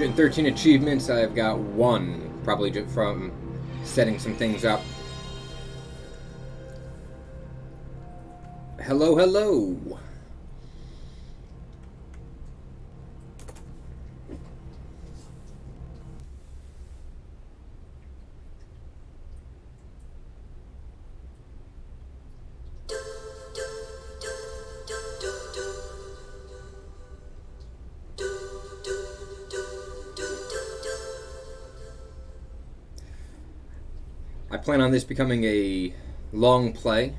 In 13 achievements, I've got one, probably just from setting some things up. Hello, hello. I plan on this becoming a long play,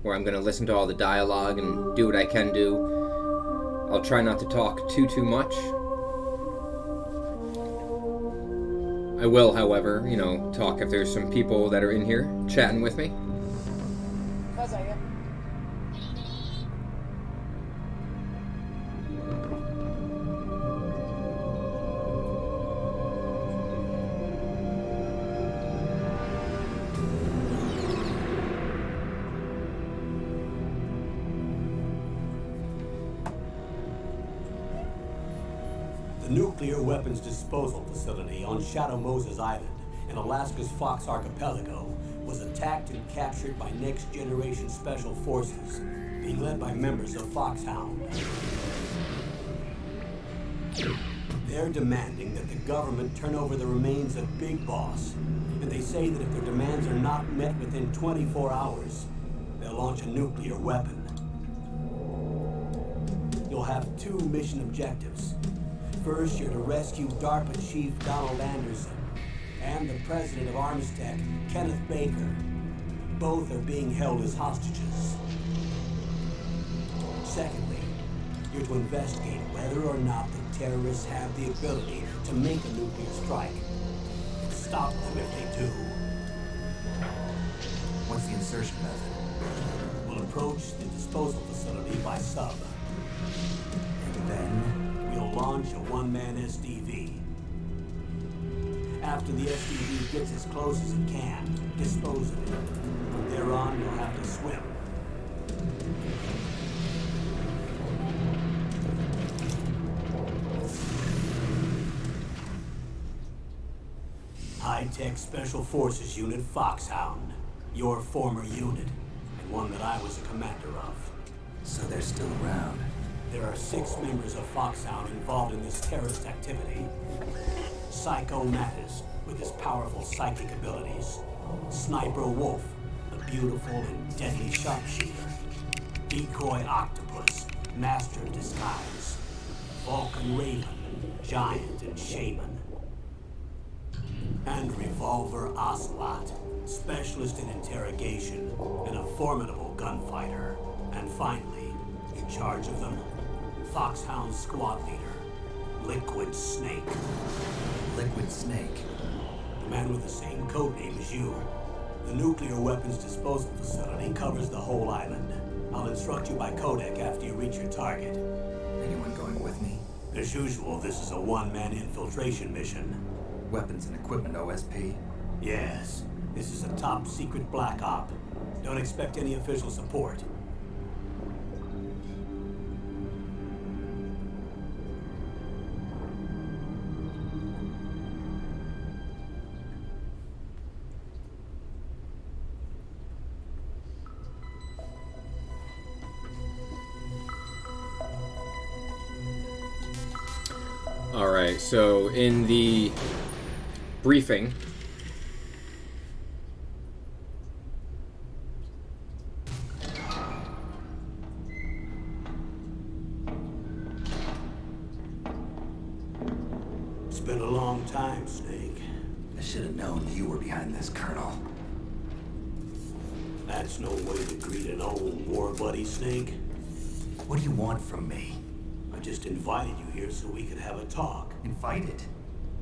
where I'm going to listen to all the dialogue and do what I can do. I'll try not to talk too much. I will, however, talk if there's some people that are in here chatting with me. Nuclear weapons disposal facility on Shadow Moses Island in Alaska's Fox Archipelago was attacked and captured by Next Generation Special Forces, being led by members of Foxhound. They're demanding that the government turn over the remains of Big Boss, and they say that if their demands are not met within 24 hours, they'll launch a nuclear weapon. You'll have two mission objectives. First, you're to rescue DARPA Chief Donald Anderson and the President of Armstech, Kenneth Baker. Both are being held as hostages. Secondly, you're to investigate whether or not the terrorists have the ability to make a nuclear strike. Stop them if they do. What's the insertion method? We'll approach the disposal facility by sub. And then? We'll launch a one-man SDV. After the SDV gets as close as it can, dispose of it. From there on, you'll have to swim. High-tech Special Forces Unit Foxhound. Your former unit, and one that I was a commander of. So they're still around. There are 6 members of Foxhound involved in this terrorist activity. Psycho Mattis, with his powerful psychic abilities. Sniper Wolf, the beautiful and deadly sharpshooter. Decoy Octopus, master of disguise. Vulcan Raven, giant and shaman. And Revolver Ocelot, specialist in interrogation and a formidable gunfighter. And finally, in charge of them, Foxhound squad leader, Liquid Snake. Liquid Snake? The man with the same code name as you. The nuclear weapons disposal facility covers the whole island. I'll instruct you by codec after you reach your target. Anyone going with me? As usual, this is a one-man infiltration mission. Weapons and equipment OSP? Yes. This is a top-secret black op. Don't expect any official support. Alright, so in the briefing, It's been a long time, Snake. I should have known you were behind this, Colonel. That's no way to greet an old war buddy, Snake. What do you want from me? I just invited you here so we could have a talk. Invited?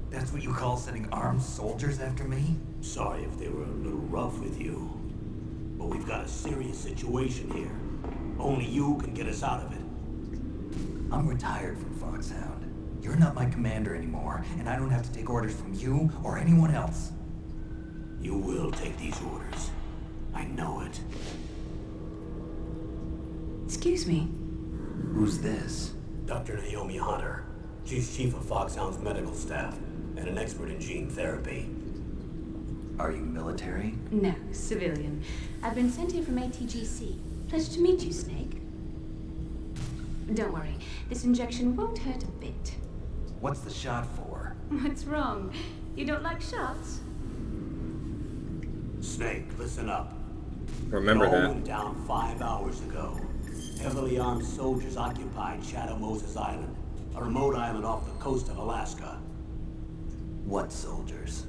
That's what you call sending armed soldiers after me? Sorry if they were a little rough with you. But we've got a serious situation here. Only you can get us out of it. I'm retired from Foxhound. You're not my commander anymore, and I don't have to take orders from you or anyone else. You will take these orders. I know it. Excuse me. Who's this? Dr. Naomi Hunter, She's chief of Foxhound's medical staff and an expert in gene therapy. Are you military? No, civilian. I've been sent here from ATGC. Pleasure to meet you, Snake. Don't worry, this injection won't hurt a bit. What's the shot for? What's wrong? You don't like shots? Snake, listen up. Remember It all that. went down 5 hours ago. Heavily armed soldiers occupied Shadow Moses Island, a remote island off the coast of Alaska. What soldiers?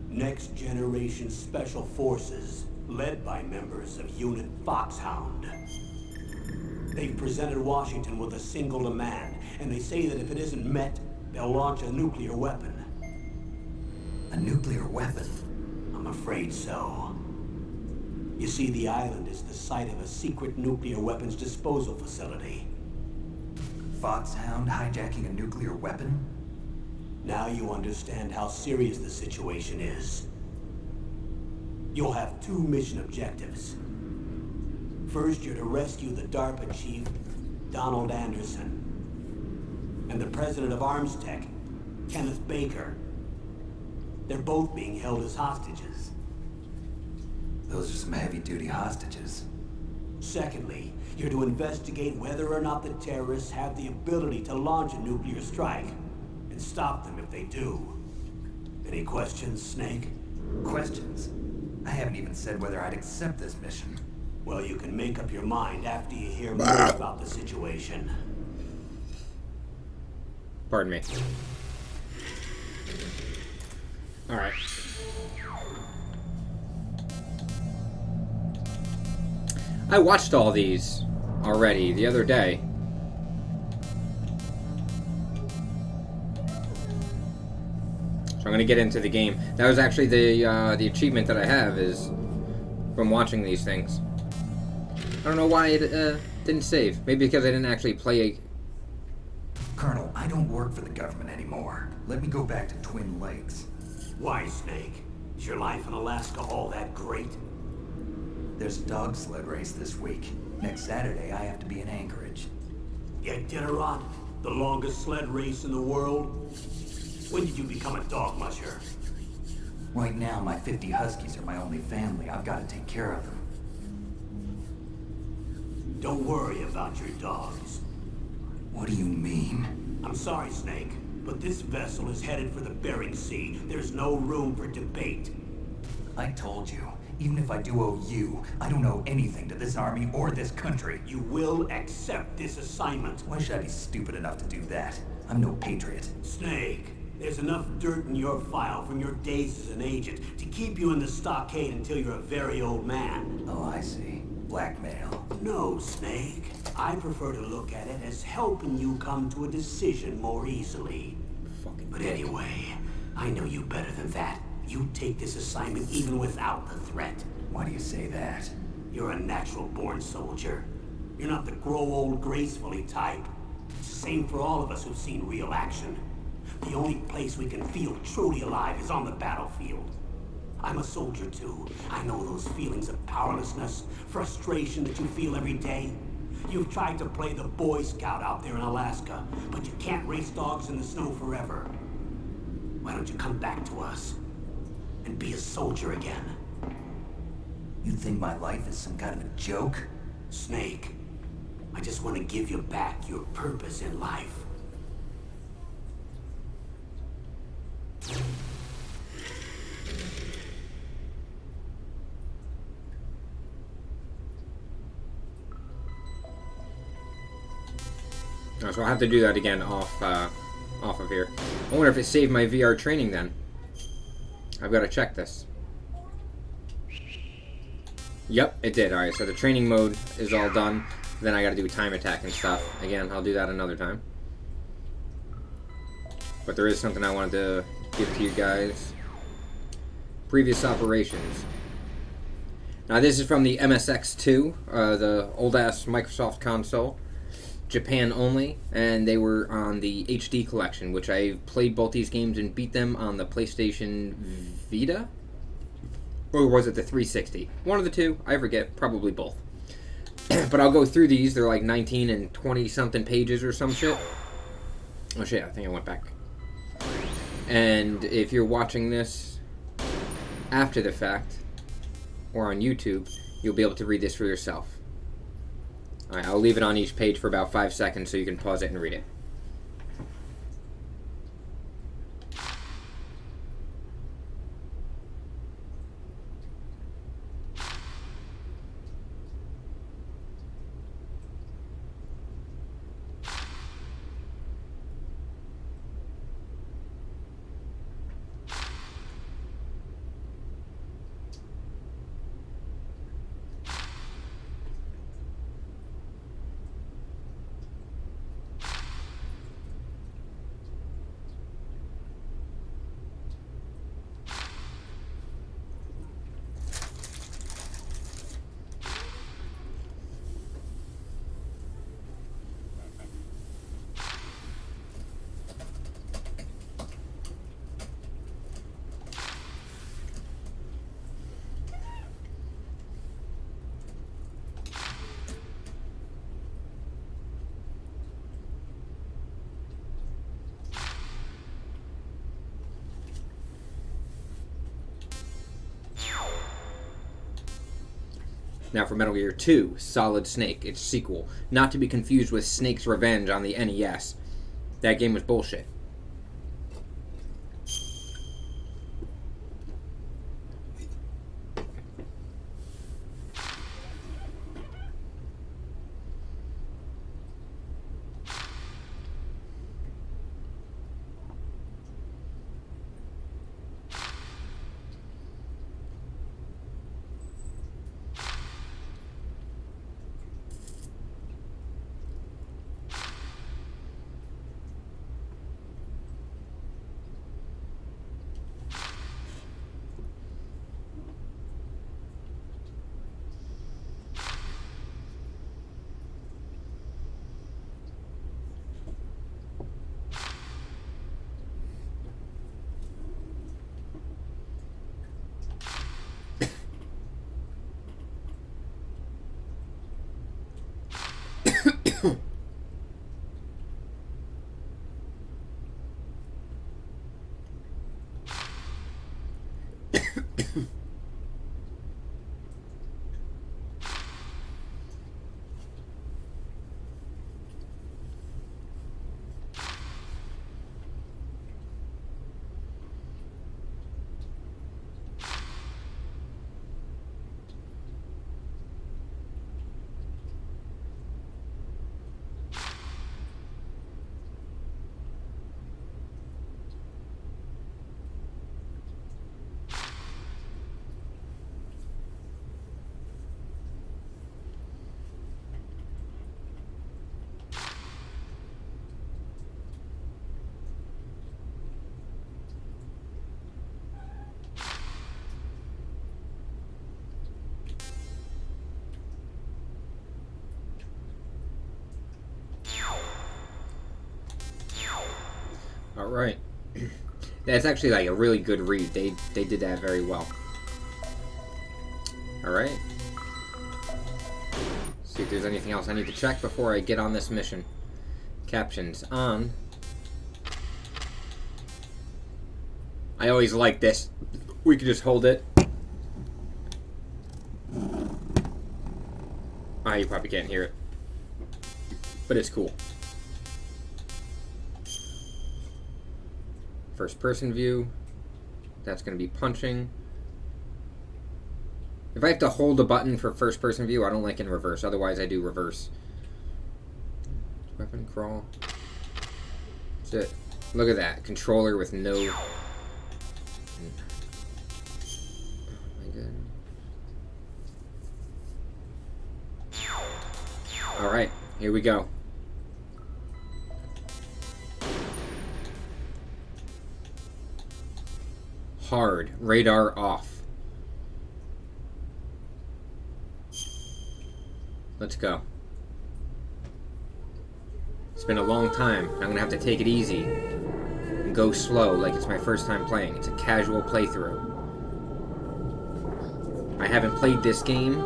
Next Generation Special Forces, led by members of Unit Foxhound. They've presented Washington with a single demand, and they say that if it isn't met, they'll launch a nuclear weapon. A nuclear weapon? I'm afraid so. You see, the island is the site of a secret nuclear weapons disposal facility. Foxhound hijacking a nuclear weapon? Now you understand how serious the situation is. You'll have 2 mission objectives. First, you're to rescue the DARPA chief, Donald Anderson, and the president of Arms Tech, Kenneth Baker. They're both being held as hostages. Those are some heavy-duty hostages. Secondly, you're to investigate whether or not the terrorists have the ability to launch a nuclear strike, and stop them if they do. Any questions, Snake? Questions? I haven't even said whether I'd accept this mission. Well, you can make up your mind after you hear more about the situation. Pardon me. Alright. I watched all these already the other day. So I'm going to get into the game. That was actually the achievement that I have is from watching these things. I don't know why it didn't save. Maybe because I didn't actually play. Colonel, I don't work for the government anymore. Let me go back to Twin Lakes. Why, Snake? Is your life in Alaska all that great? There's a dog sled race this week. Next Saturday, I have to be in Anchorage. Iditarod, the longest sled race in the world? When did you become a dog musher? Right now, my 50 huskies are my only family. I've got to take care of them. Don't worry about your dogs. What do you mean? I'm sorry, Snake, but this vessel is headed for the Bering Sea. There's no room for debate. I told you, even if I do owe you, I don't owe anything to this army or this country. You will accept this assignment. Why should I be stupid enough to do that? I'm no patriot. Snake, there's enough dirt in your file from your days as an agent to keep you in the stockade until you're a very old man. Oh, I see. Blackmail. No, Snake. I prefer to look at it as helping you come to a decision more easily. But anyway, I know you better than that. You take this assignment even without the threat. Why do you say that? You're a natural-born soldier. You're not the grow old gracefully type. It's the same for all of us who've seen real action. The only place we can feel truly alive is on the battlefield. I'm a soldier too. I know those feelings of powerlessness, frustration that you feel every day. You've tried to play the Boy Scout out there in Alaska, but you can't race dogs in the snow forever. Why don't you come back to us and be a soldier again? You think my life is some kind of a joke? Snake, I just want to give you back your purpose in life. Oh, so I'll have to do that again off of here. I wonder if it saved my VR training then. I've got to check this. Yep, it did. Alright, so the training mode is all done. Then I got to do time attack and stuff. Again, I'll do that another time. But there is something I wanted to give to you guys. Previous operations. Now this is from the MSX2, the old-ass Microsoft console. Japan only, and they were on the HD collection, which I played both these games and beat them on the PlayStation Vita? Or was it the 360? One of the two, I forget, probably both. But I'll go through these, they're like 19 and 20 something pages or some shit. Oh shit, I think I went back. And if you're watching this after the fact, or on YouTube, you'll be able to read this for yourself. Alright, I'll leave it on each page for about 5 seconds so you can pause it and read it. Now for Metal Gear 2, Solid Snake, its sequel. Not to be confused with Snake's Revenge on the NES. That game was bullshit. Alright. That's actually like a really good read. They did that very well. Alright. See if there's anything else I need to check before I get on this mission. Captions on. I always like this. We could just hold it. Ah, you probably can't hear it. But it's cool. First person view. That's going to be punching. If I have to hold a button for first person view, I don't like in reverse. Otherwise, I do reverse. Weapon crawl. That's it. Look at that. Controller with no... Oh my god. Alright, here we go. Hard. Radar off. Let's go. It's been a long time. I'm gonna have to take it easy and go slow like it's my first time playing. It's a casual playthrough. I haven't played this game.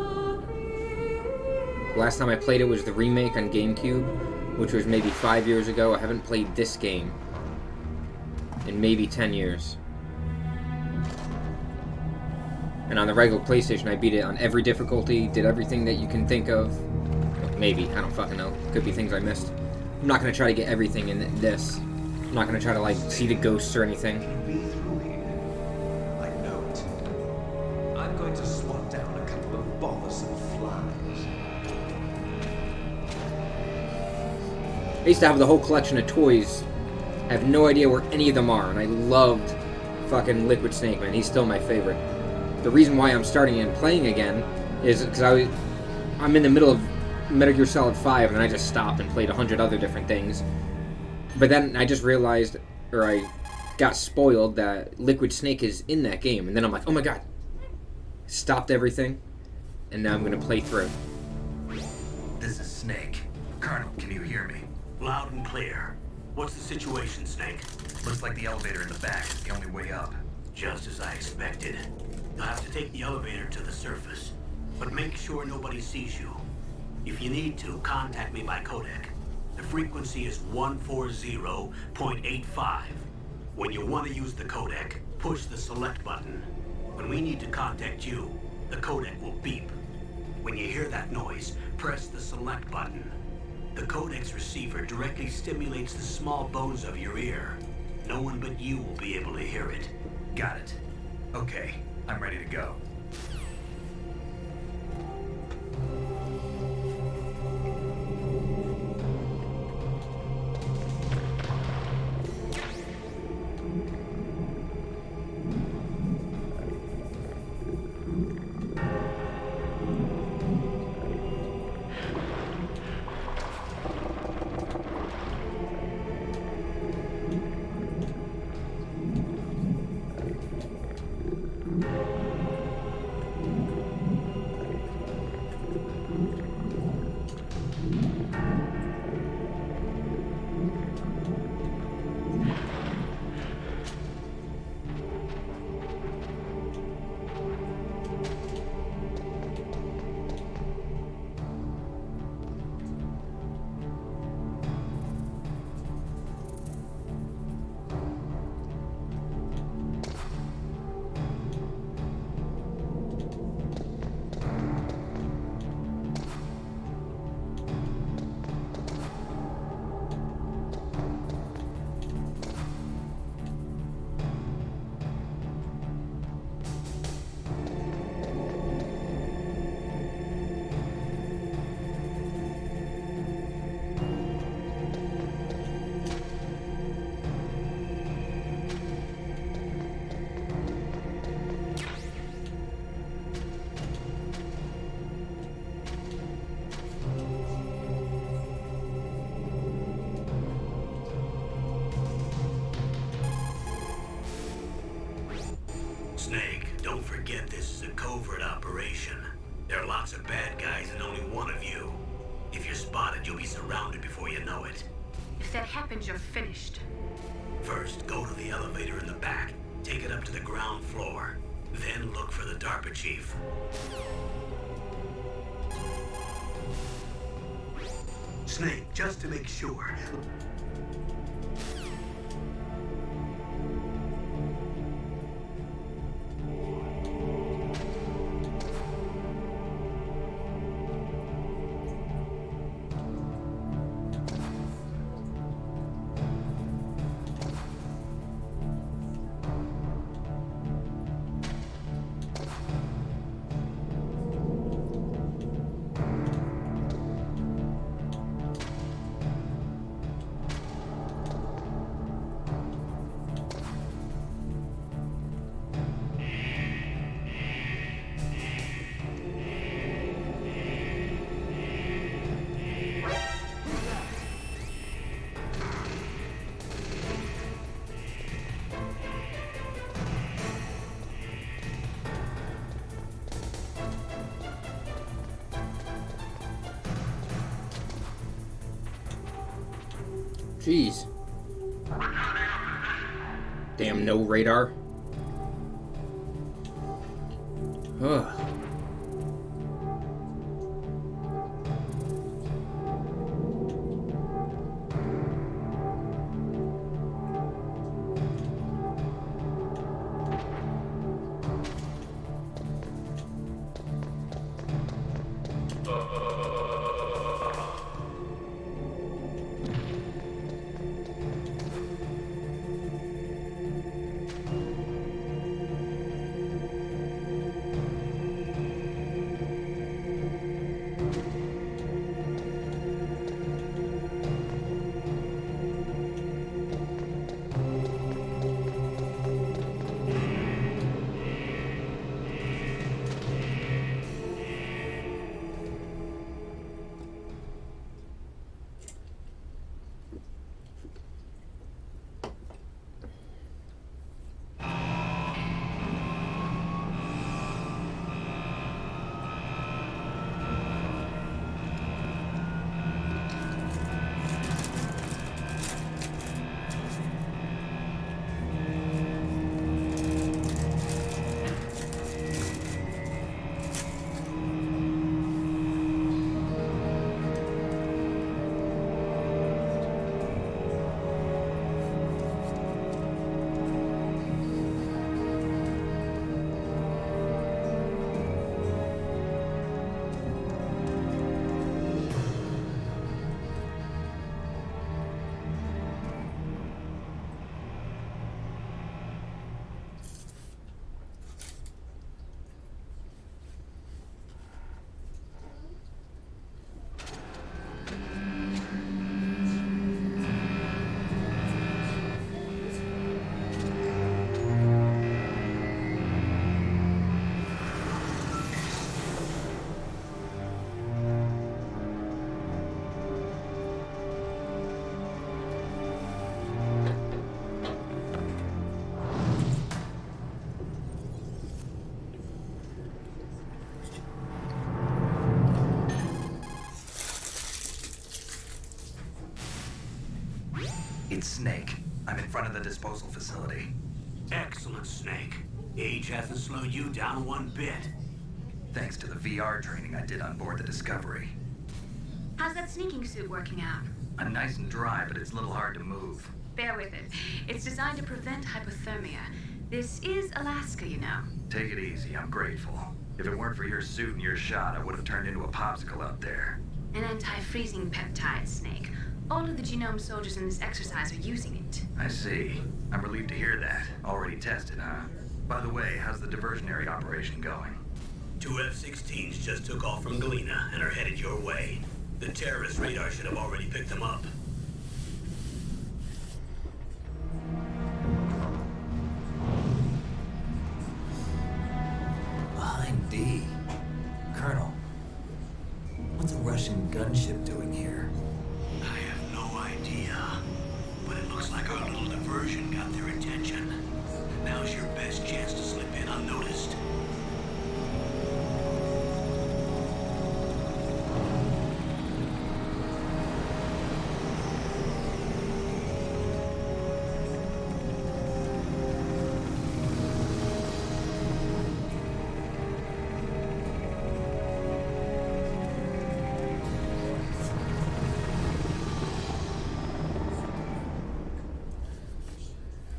Last time I played it was the remake on GameCube which was maybe 5 years ago. I haven't played this game in maybe 10 years. And on the regular PlayStation, I beat it on every difficulty, did everything that you can think of. Maybe, I don't fucking know. Could be things I missed. I'm not gonna try to get everything in this. I'm not gonna try to, like, see the ghosts or anything. Be through here. I know it. I'm going to swat down a couple of bothersome flies. I used to have the whole collection of toys. I have no idea where any of them are, and I loved fucking Liquid Snake, man. He's still my favorite. The reason why I'm starting and playing again is because I'm in the middle of Metal Gear Solid 5, and I just stopped and played 100 other different things. But then I just realized, or I got spoiled, that Liquid Snake is in that game. And then I'm like, oh my god. Stopped everything, and now I'm going to play through. This is Snake. Colonel, can you hear me? Loud and clear. What's the situation, Snake? Looks like the elevator in the back is the only way up. Just as I expected. You'll have to take the elevator to the surface, but make sure nobody sees you. If you need to, contact me by codec. The frequency is 140.85. When you want to use the codec, push the select button. When we need to contact you, the codec will beep. When you hear that noise, press the select button. The codec's receiver directly stimulates the small bones of your ear. No one but you will be able to hear it. Got it. Okay, I'm ready to go. Snake, don't forget this is a covert operation. There are lots of bad guys and only one of you. If you're spotted, you'll be surrounded before you know it. If that happens, you're finished. First, go to the elevator in the back. Take it up to the ground floor. Then look for the DARPA chief. Snake, just to make sure. Jeez. Damn, no radar. Ugh. Snake. I'm in front of the disposal facility. Excellent, Snake. Age hasn't slowed you down one bit. Thanks to the VR training I did on board the Discovery. How's that sneaking suit working out? I'm nice and dry, but it's a little hard to move. Bear with it. It's designed to prevent hypothermia. This is Alaska, you know. Take it easy, I'm grateful. If it weren't for your suit and your shot, I would have turned into a popsicle out there. An anti-freezing peptide, Snake. All of the genome soldiers in this exercise are using it. I see. I'm relieved to hear that. Already tested, huh? By the way, how's the diversionary operation going? 2 F-16s just took off from Galena and are headed your way. The terrorist radar should have already picked them up. Behind D. Colonel, what's a Russian gunship doing here? I have no idea, but it looks like our little diversion got their attention. Now's your best chance to slip in unnoticed.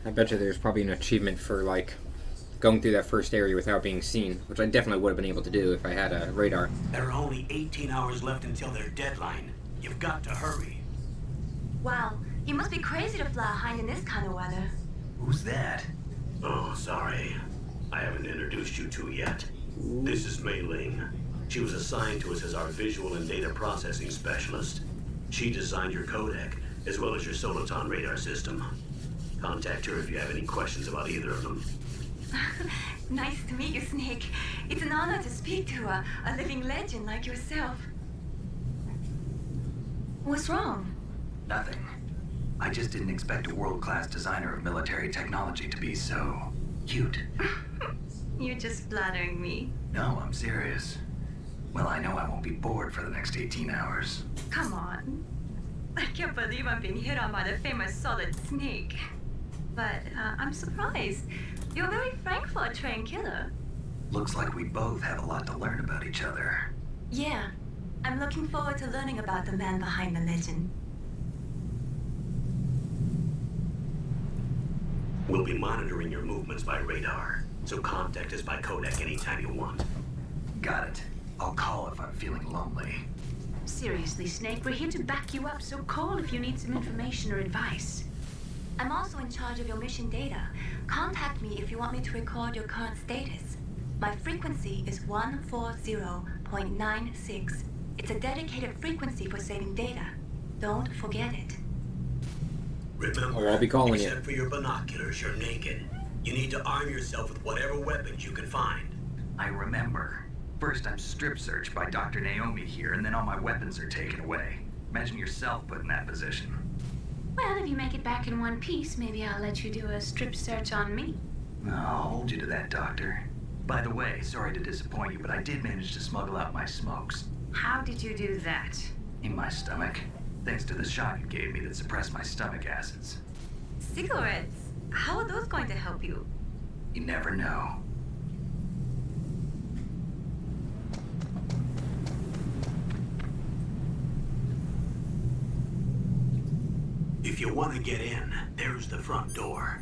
I bet you there's probably an achievement for, like, going through that first area without being seen, which I definitely would have been able to do if I had a radar. There are only 18 hours left until their deadline. You've got to hurry. Wow, you must be crazy to fly hind in this kind of weather. Who's that? Oh, sorry. I haven't introduced you to yet. This is Mei Ling. She was assigned to us as our visual and data processing specialist. She designed your codec, as well as your Soliton radar system. Contact her if you have any questions about either of them. Nice to meet you, Snake. It's an honor to speak to a living legend like yourself. What's wrong? Nothing. I just didn't expect a world-class designer of military technology to be so cute. You're just flattering me. No, I'm serious. Well, I know I won't be bored for the next 18 hours. Come on. I can't believe I'm being hit on by the famous Solid Snake. But I'm surprised. You're very frank for a trained killer. Looks like we both have a lot to learn about each other. Yeah. I'm looking forward to learning about the man behind the legend. We'll be monitoring your movements by radar, so contact us by codec anytime you want. Got it. I'll call if I'm feeling lonely. Seriously, Snake, we're here to back you up, so call if you need some information or advice. I'm also in charge of your mission data. Contact me if you want me to record your current status. My frequency is 140.96. It's a dedicated frequency for saving data. Don't forget it. Remember, Oh, I'll be calling you. except for your binoculars, you're naked. You need to arm yourself with whatever weapons you can find. I remember. First, I'm strip searched by Dr. Naomi here, and then all my weapons are taken away. Imagine yourself put in that position. Well, if you make it back in one piece, maybe I'll let you do a strip search on me. I'll hold you to that, Doctor. By the way, sorry to disappoint you, but I did manage to smuggle out my smokes. How did you do that? In my stomach. Thanks to the shot you gave me that suppressed my stomach acids. Cigarettes? How are those going to help you? You never know. If you want to get in, there's the front door.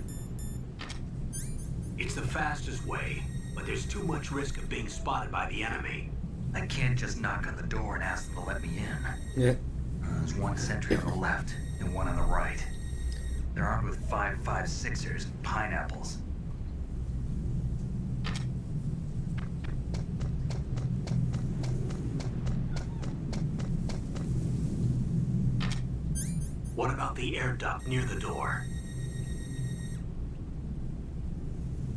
It's the fastest way, but there's too much risk of being spotted by the enemy. I can't just knock on the door and ask them to let me in. Yeah. There's one sentry on the left and one on the right. They're armed with 5.56ers and pineapples. What about the air duct near the door?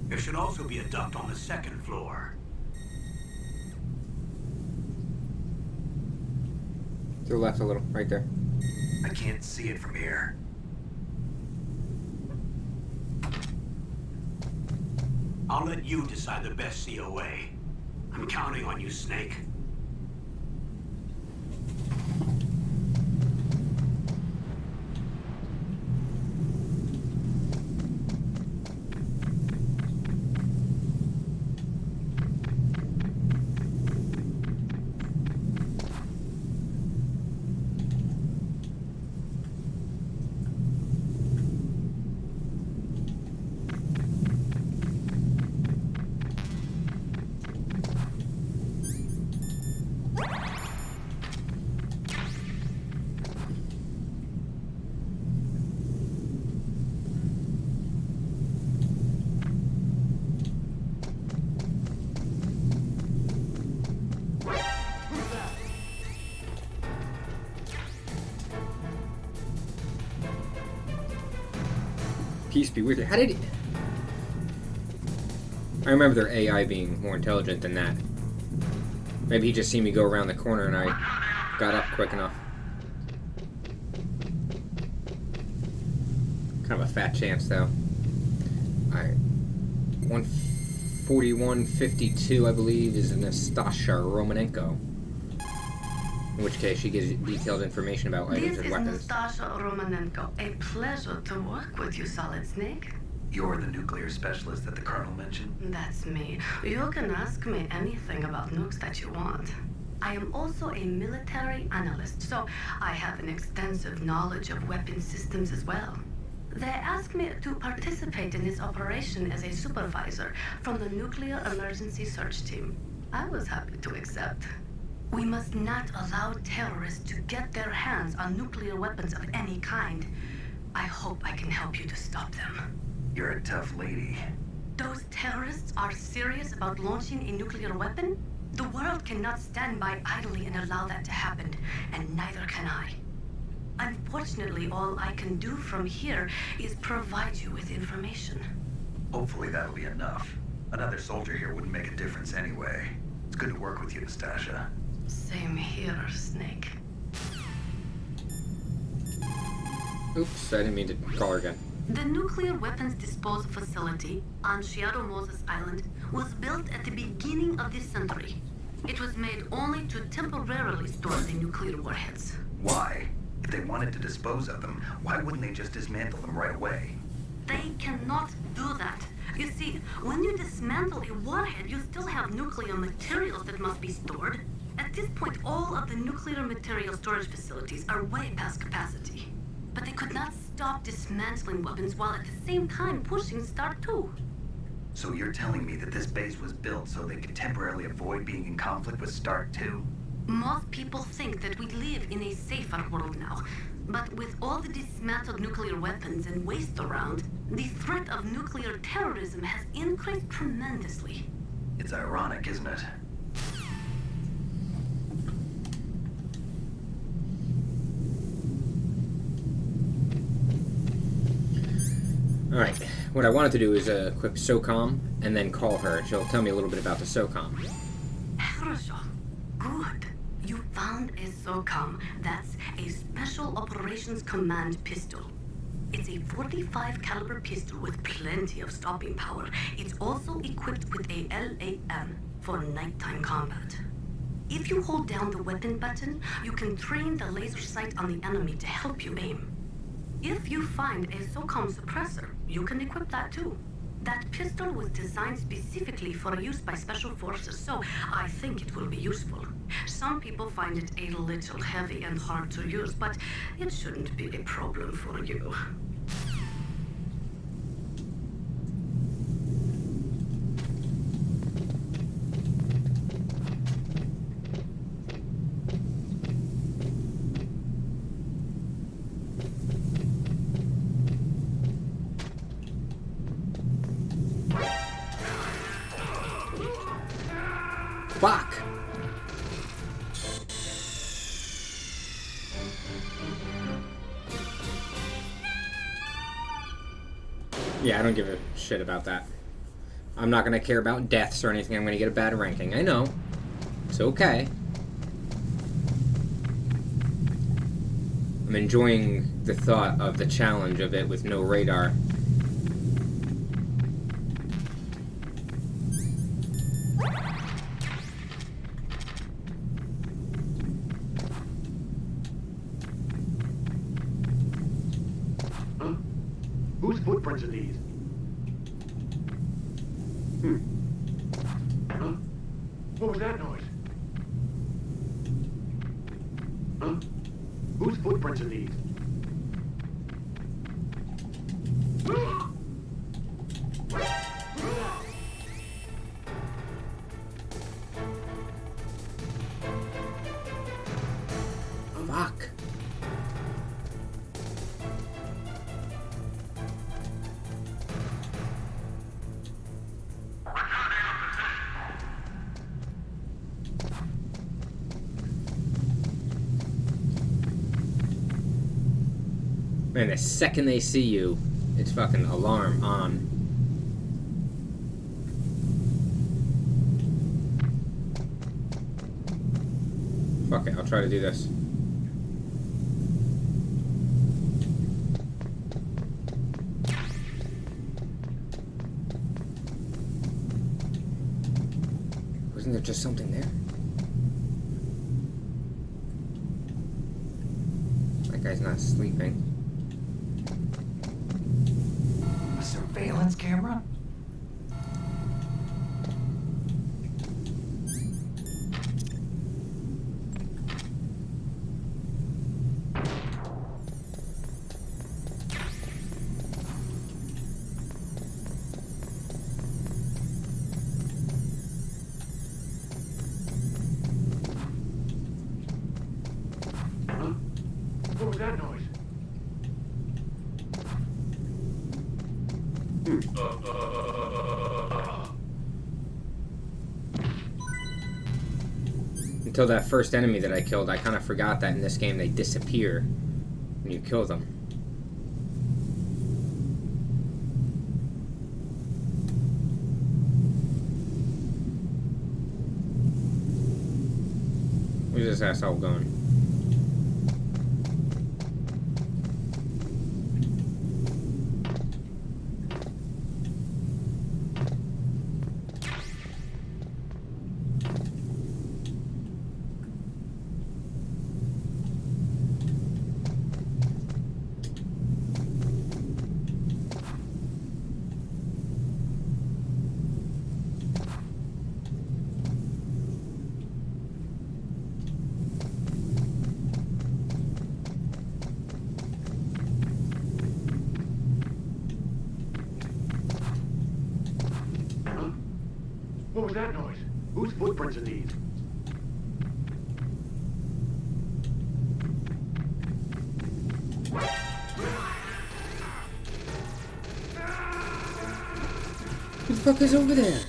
There should also be a duct on the second floor. To the left a little, right there. I can't see it from here. I'll let you decide the best COA. I'm counting on you, Snake. Peace be with you. How did he... I remember their AI being more intelligent than that. Maybe he just seen me go around the corner and I got up quick enough. Kind of a fat chance, though. Alright. 141.52, I believe, is Nastasha Romanenko. In which case, she gives detailed information about items and weapons. This is Nastasha Romanenko. A pleasure to work with you, Solid Snake. You're the nuclear specialist that the Colonel mentioned? That's me. You can ask me anything about nukes that you want. I am also a military analyst, so I have an extensive knowledge of weapon systems as well. They asked me to participate in this operation as a supervisor from the Nuclear Emergency Search Team. I was happy to accept. We must not allow terrorists to get their hands on nuclear weapons of any kind. I hope I can help you to stop them. You're a tough lady. Those terrorists are serious about launching a nuclear weapon? The world cannot stand by idly and allow that to happen, and neither can I. Unfortunately, all I can do from here is provide you with information. Hopefully that'll be enough. Another soldier here wouldn't make a difference anyway. It's good to work with you, Nastasha. Same here, Snake. Oops, I didn't mean to call her again. The nuclear weapons disposal facility on Shadow Moses Island was built at the beginning of this century. It was made only to temporarily store the nuclear warheads. Why? If they wanted to dispose of them, why wouldn't they just dismantle them right away? They cannot do that. You see, when you dismantle a warhead, you still have nuclear materials that must be stored. At this point, all of the nuclear material storage facilities are way past capacity. But they could not stop dismantling weapons while at the same time pushing Star 2. So you're telling me that this base was built so they could temporarily avoid being in conflict with Star 2? Most people think that we live in a safer world now. But with all the dismantled nuclear weapons and waste around, the threat of nuclear terrorism has increased tremendously. It's ironic, isn't it? Alright, what I wanted to do is equip SOCOM and then call her. She'll tell me a little bit about the SOCOM. Хорошо. Good. You found a SOCOM. That's a Special Operations Command pistol. It's a 45 caliber pistol with plenty of stopping power. It's also equipped with a LAM for nighttime combat. If you hold down the weapon button, you can train the laser sight on the enemy to help you aim. If you find a SOCOM suppressor, you can equip that too. That pistol was designed specifically for use by special forces, so I think it will be useful. Some people find it a little heavy and hard to use, but it shouldn't be a problem for you. Fuck! Yeah, I don't give a shit about that. I'm not gonna care about deaths or anything. I'm gonna get a bad ranking. I know. It's okay. I'm enjoying the thought of the challenge of it with no radar. Whose footprints are these? Huh? What was that noise? Huh? Whose footprints are these? Fuck. Man, the second they see you, its fucking alarm on. Fuck it, I'll try to do this. Wasn't there just something there? That guy's not sleeping. A surveillance camera? What was that noise? Until that first enemy that I killed, I kind of forgot that in this game they disappear when you kill them. Where's this asshole going? What was that noise? Whose footprints are these? Who the fuck is over there?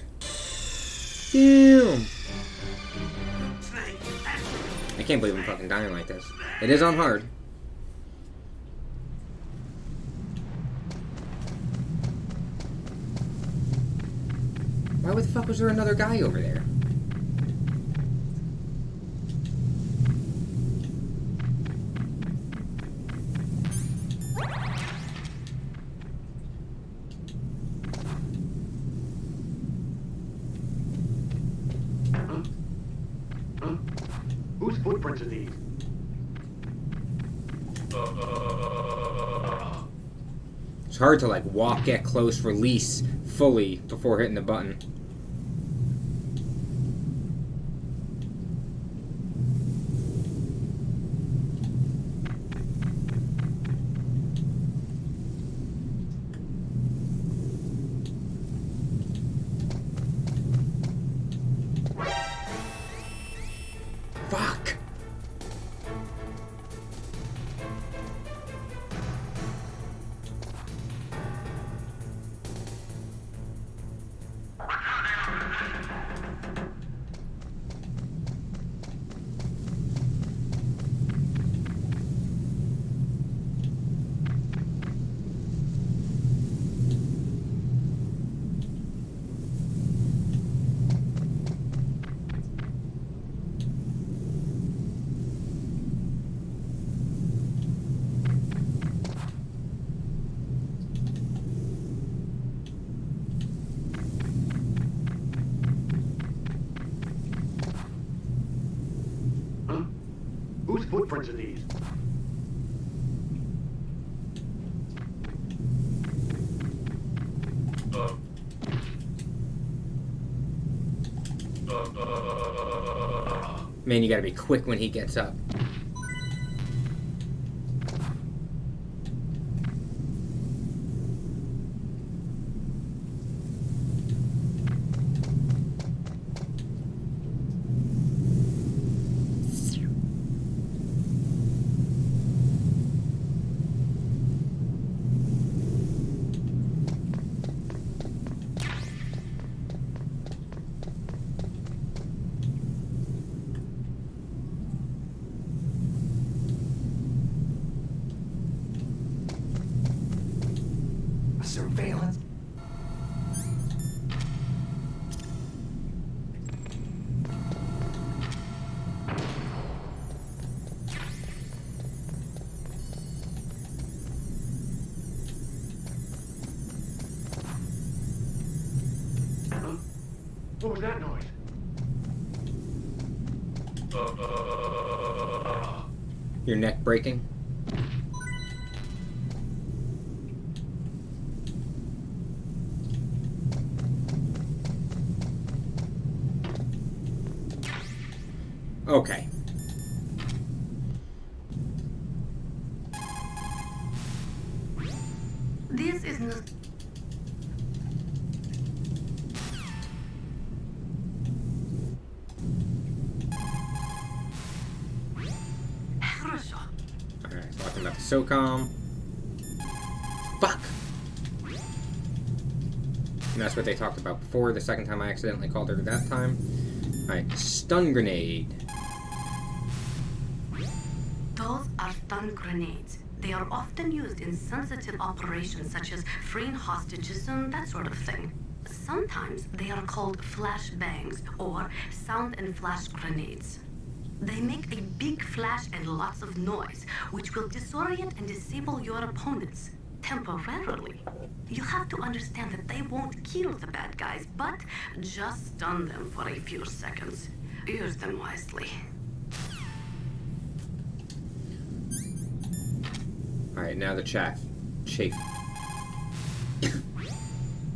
Damn! I can't believe I'm fucking dying like this. It is on hard. Why the fuck was there another guy over there? Whose footprints are these? It's hard to like walk, get close, release fully before hitting the button. Fuck! Whose footprints are these? Man, you gotta be quick when he gets up. Valence. What was that noise? Your neck breaking? Okay. This is not. Alright, so talking about the SOCOM. Fuck! And that's what they talked about before, the second time I accidentally called her that time. Alright, stun grenade. Those are stun grenades. They are often used in sensitive operations such as freeing hostages and that sort of thing. Sometimes they are called flash bangs or sound and flash grenades. They make a big flash and lots of noise, which will disorient and disable your opponents temporarily. You have to understand that they won't kill the bad guys, but just stun them for a few seconds. Use them wisely. Alright, now the chaff. Chafe.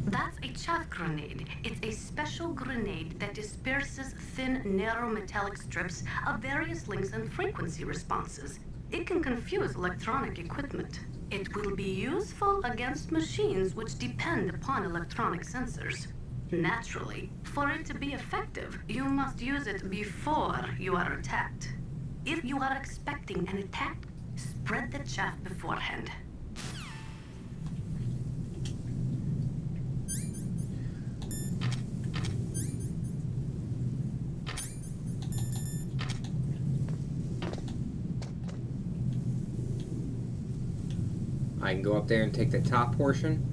That's a chaff grenade. It's a special grenade that disperses thin, narrow metallic strips of various lengths and frequency responses. It can confuse electronic equipment. It will be useful against machines which depend upon electronic sensors. Naturally, for it to be effective, you must use it before you are attacked. If you are expecting an attack, spread the chaff beforehand. I can go up there and take the top portion.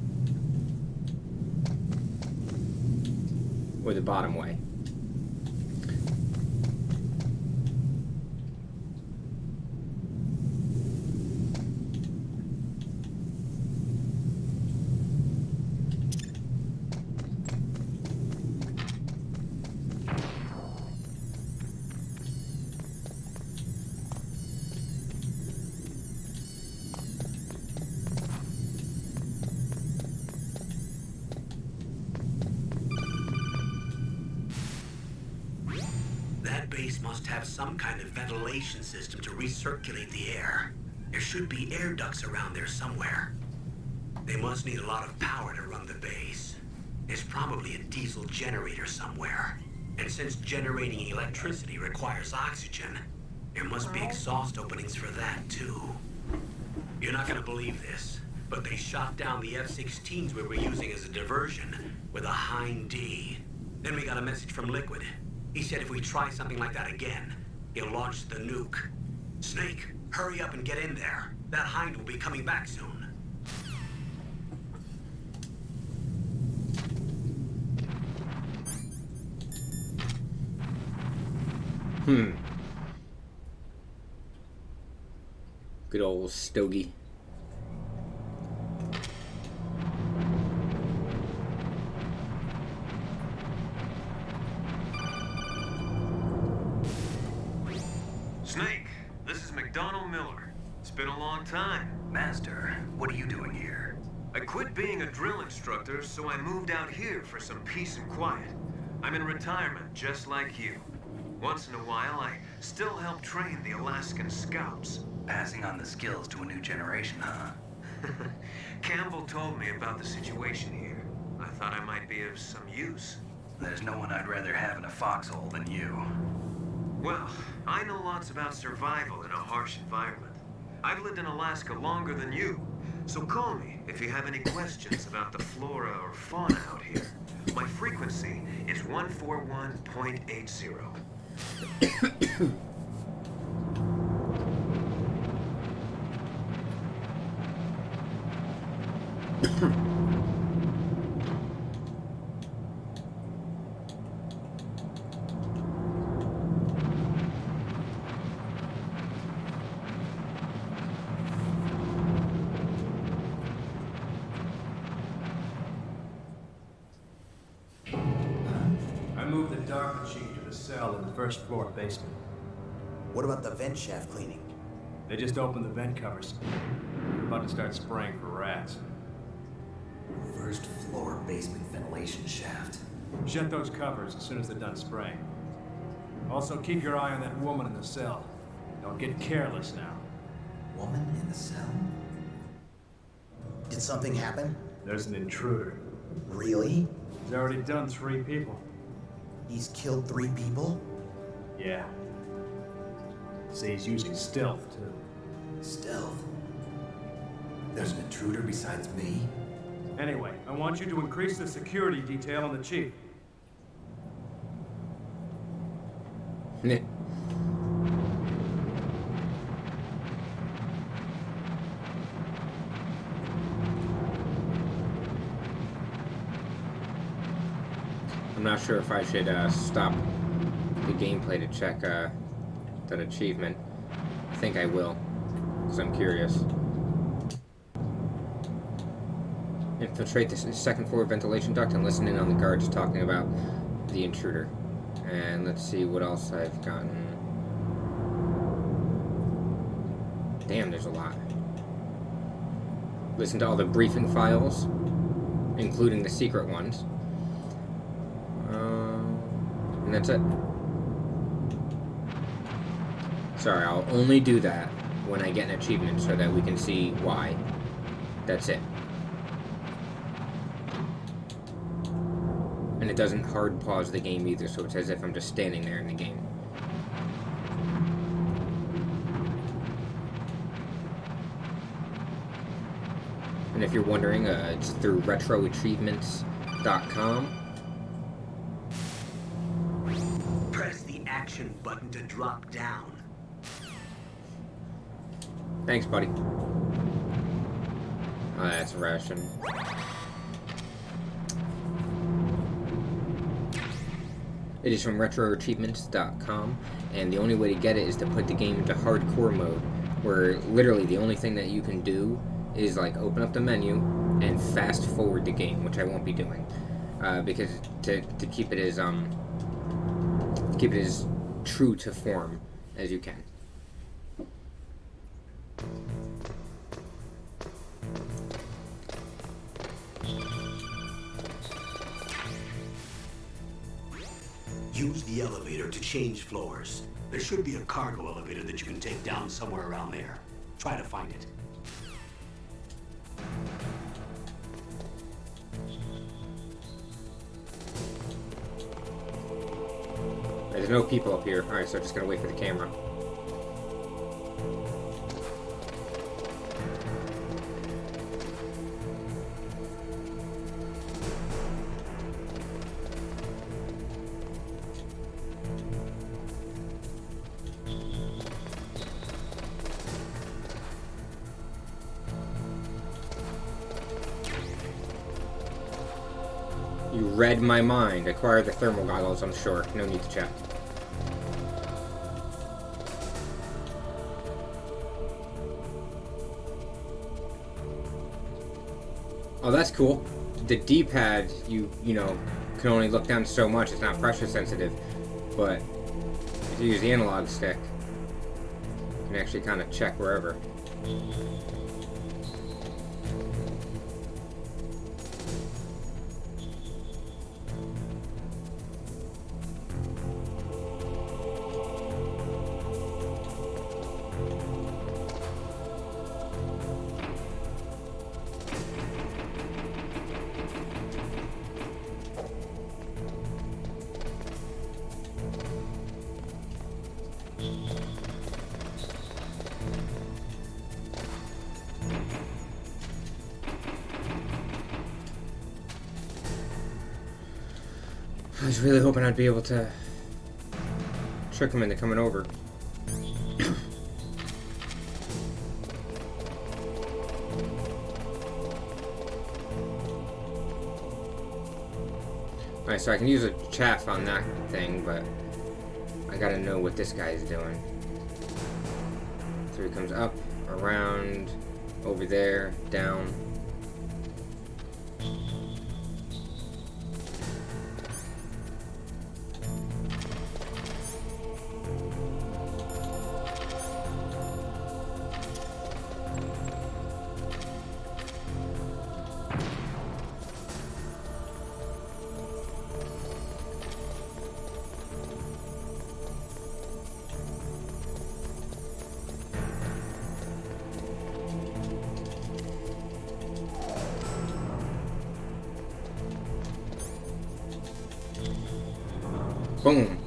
Or the bottom way. That base must have some kind of ventilation system to recirculate the air. There should be air ducts around there somewhere. They must need a lot of power to run the base. There's probably a diesel generator somewhere. And since generating electricity requires oxygen, there must be exhaust openings for that too. You're not gonna believe this, but they shot down the F-16s we were using as a diversion with a Hind D. Then we got a message from Liquid. He said if we try something like that again, he'll launch the nuke. Snake, hurry up and get in there. That Hind will be coming back soon. Good old Stogie. Snake, this is McDonald Miller. It's been a long time. Master, what are you doing here? I quit being a drill instructor, so I moved out here for some peace and quiet. I'm in retirement, just like you. Once in a while, I still help train the Alaskan Scouts. Passing on the skills to a new generation, huh? Campbell told me about the situation here. I thought I might be of some use. There's no one I'd rather have in a foxhole than you. Well, I know lots about survival in a harsh environment. I've lived in Alaska longer than you, so call me if you have any questions about the flora or fauna out here. My frequency is 141.80. moved the dark machine to the cell in the first floor basement. What about the vent shaft cleaning? They just opened the vent covers. They're about to start spraying for rats. First floor basement ventilation shaft. Shut those covers as soon as they're done spraying. Also, keep your eye on that woman in the cell. Don't get careless now. Woman in the cell? Did something happen? There's an intruder. Really? He's already done 3 people. He's killed 3 people? Yeah. See, he's using stealth, too. Stealth? There's an intruder besides me? Anyway, I want you to increase the security detail on the chief. I'm not sure if I should stop the gameplay to check that achievement. I think I will, because I'm curious. Infiltrate the second floor ventilation duct and listen in on the guards talking about the intruder. And let's see what else I've gotten. Damn, there's a lot. Listen to all the briefing files, including the secret ones. And that's it. Sorry, I'll only do that when I get an achievement so that we can see why. That's it. And it doesn't hard pause the game either, so it's as if I'm just standing there in the game. And if you're wondering, it's through RetroArch.com. Press the action button to drop down. Thanks, buddy. Oh, that's a ration. It is from RetroArch.com, and the only way to get it is to put the game into hardcore mode, where literally the only thing that you can do is like open up the menu and fast forward the game, which I won't be doing, because to keep it as true to form as you can. Use the elevator to change floors. There should be a cargo elevator that you can take down somewhere around there. Try to find it. There's no people up here. Alright, so I'm just gonna wait for the camera. You read my mind. Acquire the thermal goggles, I'm sure. No need to check. Oh, that's cool. The D-pad, you know, can only look down so much. It's not pressure sensitive. But if you use the analog stick, you can actually kind of check wherever. I was really hoping I'd be able to trick him into coming over. Alright, so I can use a chaff on that thing, but I gotta know what this guy is doing. So he comes up, around, over there, down. Boom.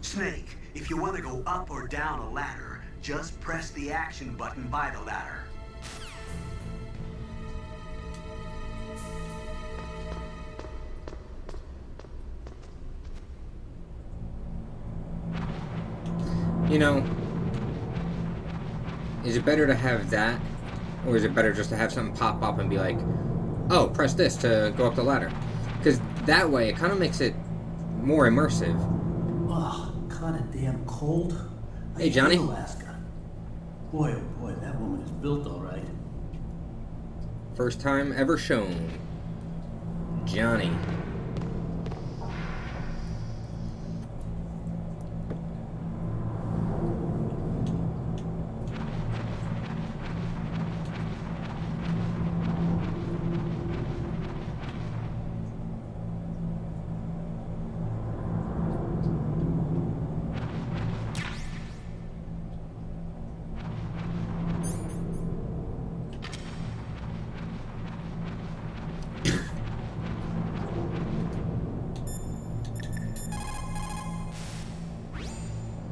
Snake, if you want to go up or down a ladder, just press the action button by the ladder. You know, is it better to have that, or is it better just to have something pop up and be like, oh, press this to go up the ladder? Because that way, it kind of makes it more immersive. Oh, kind of damn cold. Hey, Johnny. Alaska. Boy, oh boy, that woman is built all right. First time ever shown. Johnny.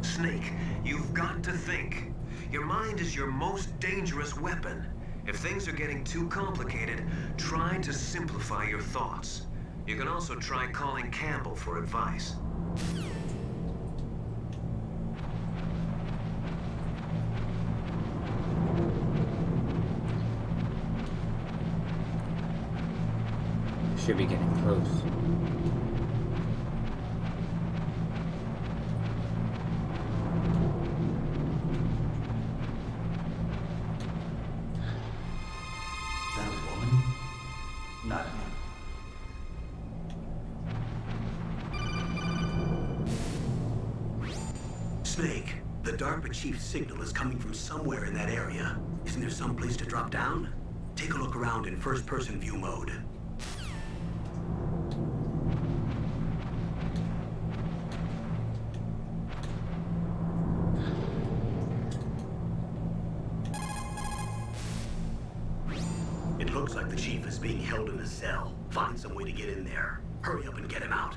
Snake, you've got to think. Your mind is your most dangerous weapon. If things are getting too complicated, try to simplify your thoughts. You can also try calling Campbell for advice. Should be getting close. Is that a woman? Not me. Snake, the DARPA chief's signal is coming from somewhere in that area. Isn't there some place to drop down? Take a look around in first-person view mode. It looks like the chief is being held in a cell. Find some way to get in there. Hurry up and get him out.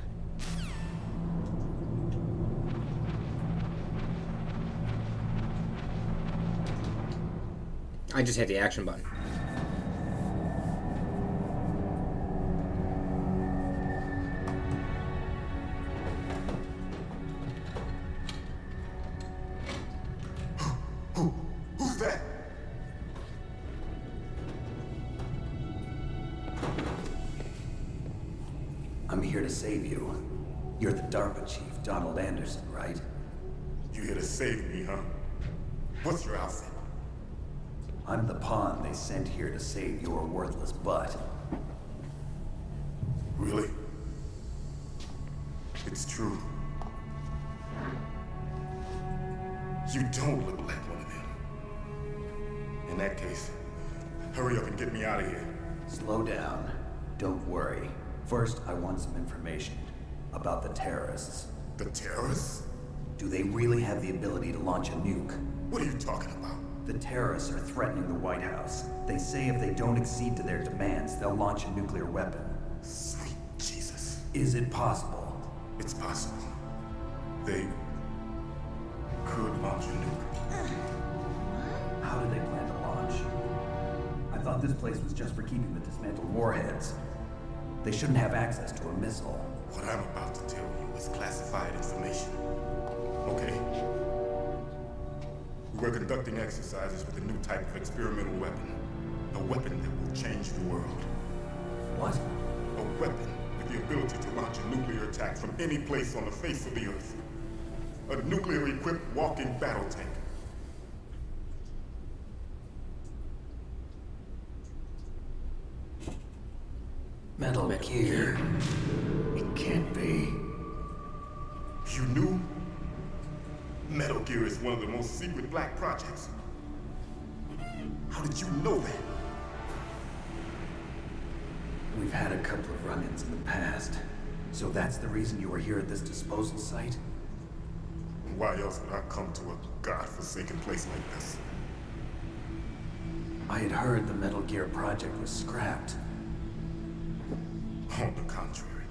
I just hit the action button. Who's that? I'm here to save you. You're the DARPA chief, Donald Anderson, right? You here to save me, huh? What's your outfit? I'm the pawn they sent here to save your worthless butt. Really? It's true. You don't look like one of them. In that case, hurry up and get me out of here. Slow down. Don't worry. First, I want some information about the terrorists. The terrorists? Do they really have the ability to launch a nuke? What are you talking about? The terrorists are threatening the White House. They say if they don't accede to their demands, they'll launch a nuclear weapon. Sweet Jesus. Is it possible? It's possible. They could launch a nuke. How do they plan to launch? I thought this place was just for keeping the dismantled warheads. They shouldn't have access to a missile. What I'm about to tell you is classified information. Okay? We're conducting exercises with a new type of experimental weapon. A weapon that will change the world. What? A weapon with the ability to launch a nuclear attack from any place on the face of the Earth. A nuclear-equipped walking battle tank. Gear. It can't be. You knew? Metal Gear is one of the most secret black projects. How did you know that? We've had a couple of run-ins in the past. So that's the reason you were here at this disposal site? Why else would I come to a godforsaken place like this? I had heard the Metal Gear project was scrapped. On the contrary,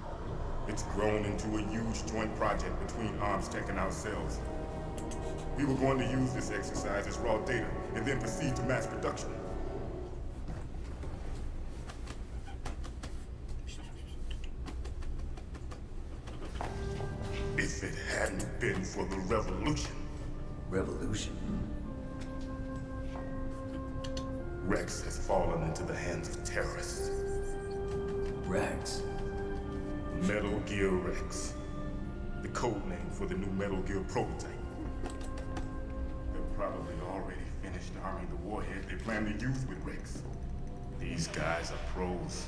it's grown into a huge joint project between ArmsTech and ourselves. We were going to use this exercise as raw data and then proceed to mass production. If it hadn't been for the revolution. Revolution? Rex has fallen into the hands of terrorists. Rex? Metal Gear Rex. The code name for the new Metal Gear prototype. They're probably already finished arming the warhead they plan to use with Rex. These guys are pros.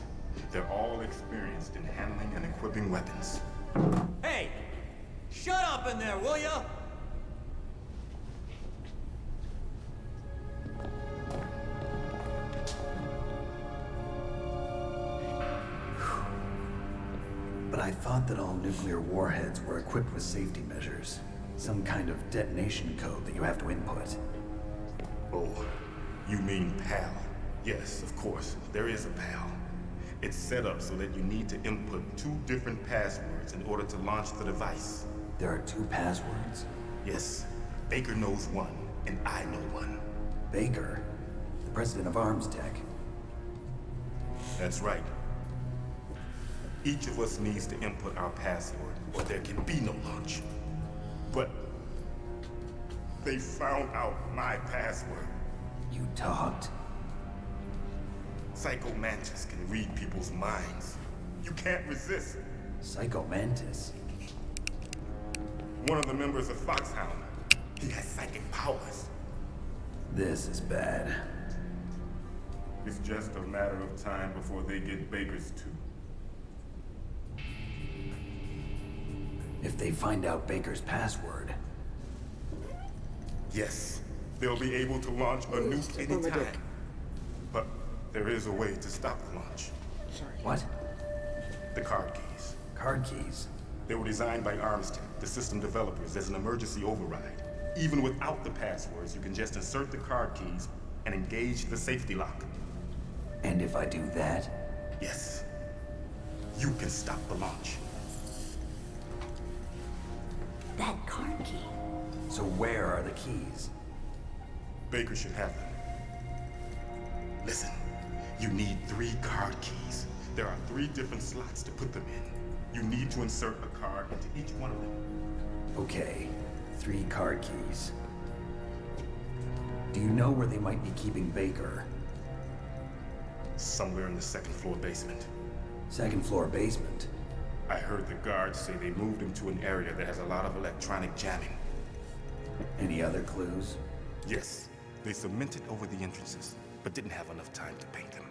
They're all experienced in handling and equipping weapons. Hey! Shut up in there, will ya? But I thought that all nuclear warheads were equipped with safety measures. Some kind of detonation code that you have to input. Oh, you mean PAL? Yes, of course. There is a PAL. It's set up so that you need to input 2 different passwords in order to launch the device. There are 2 passwords? Yes. Baker knows one, and I know one. Baker? The president of ArmsTech? That's right. Each of us needs to input our password, or there can be no launch. But they found out my password. You talked? Psycho Mantis can read people's minds. You can't resist. Psycho Mantis? One of the members of Foxhound. He has psychic powers. This is bad. It's just a matter of time before they get Baker's too. If they find out Baker's password. Yes, they'll be able to launch a nuke anytime. But there is a way to stop the launch. Sorry. What? The card keys. Card keys? They were designed by ArmsTech, the system developers, as an emergency override. Even without the passwords, you can just insert the card keys and engage the safety lock. And if I do that? Yes. You can stop the launch. That card key. So where are the keys? Baker should have them. Listen, you need 3 card keys. There are 3 different slots to put them in. You need to insert a card into each one of them. Okay, 3 card keys. Do you know where they might be keeping Baker? Somewhere in the 2nd floor basement. 2nd floor basement? I heard the guards say they moved him to an area that has a lot of electronic jamming. Any other clues? Yes, they cemented over the entrances, but didn't have enough time to paint them.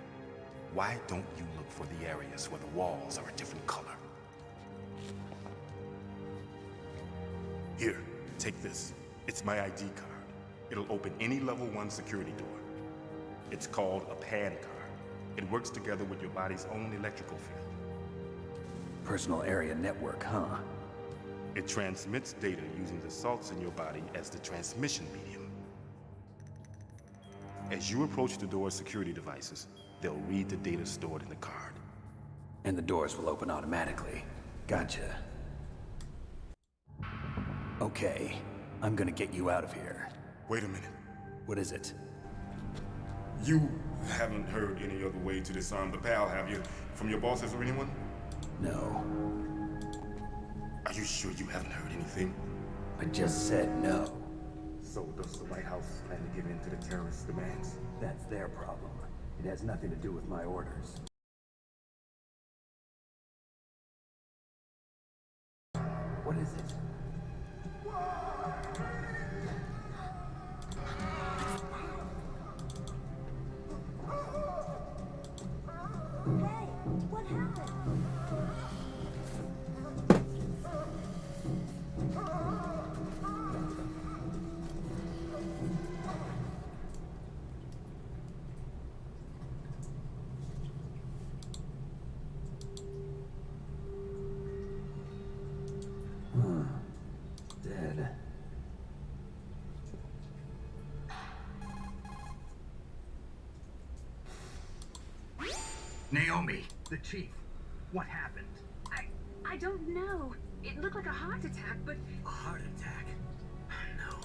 Why don't you look for the areas where the walls are a different color? Here, take this. It's my ID card. It'll open any level 1 security door. It's called a PAN card. It works together with your body's own electrical field. Personal area network, huh? It transmits data using the salts in your body as the transmission medium. As you approach the door's security devices, they'll read the data stored in the card. And the doors will open automatically. Gotcha. Okay, I'm gonna get you out of here. Wait a minute. What is it? You haven't heard any other way to disarm the PAL, have you? From your bosses or anyone? No. Are you sure you haven't heard anything? I just said no. So does the White House plan to give in to the terrorists' demands? That's their problem. It has nothing to do with my orders. What is it? Hey, what happened? Naomi, the chief. What happened? I don't know. It looked like a heart attack, but... A heart attack? No.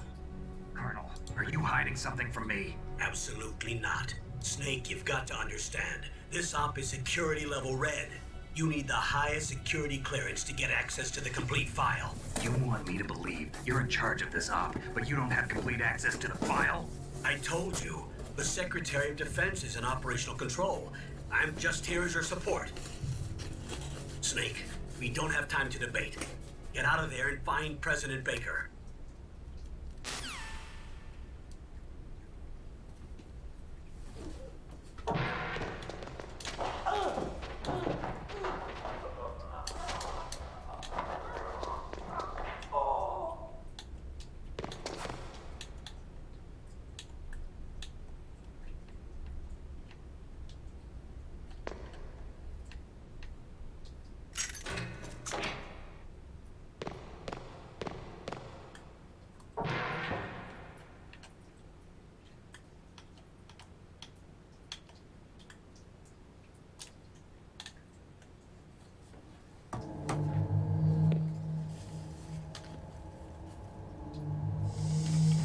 Colonel, are you hiding something from me? Absolutely not. Snake, you've got to understand. This op is security level red. You need the highest security clearance to get access to the complete file. You want me to believe you're in charge of this op, but you don't have complete access to the file? I told you, the Secretary of Defense is in operational control. I'm just here as your support. Snake, we don't have time to debate. Get out of there and find President Baker.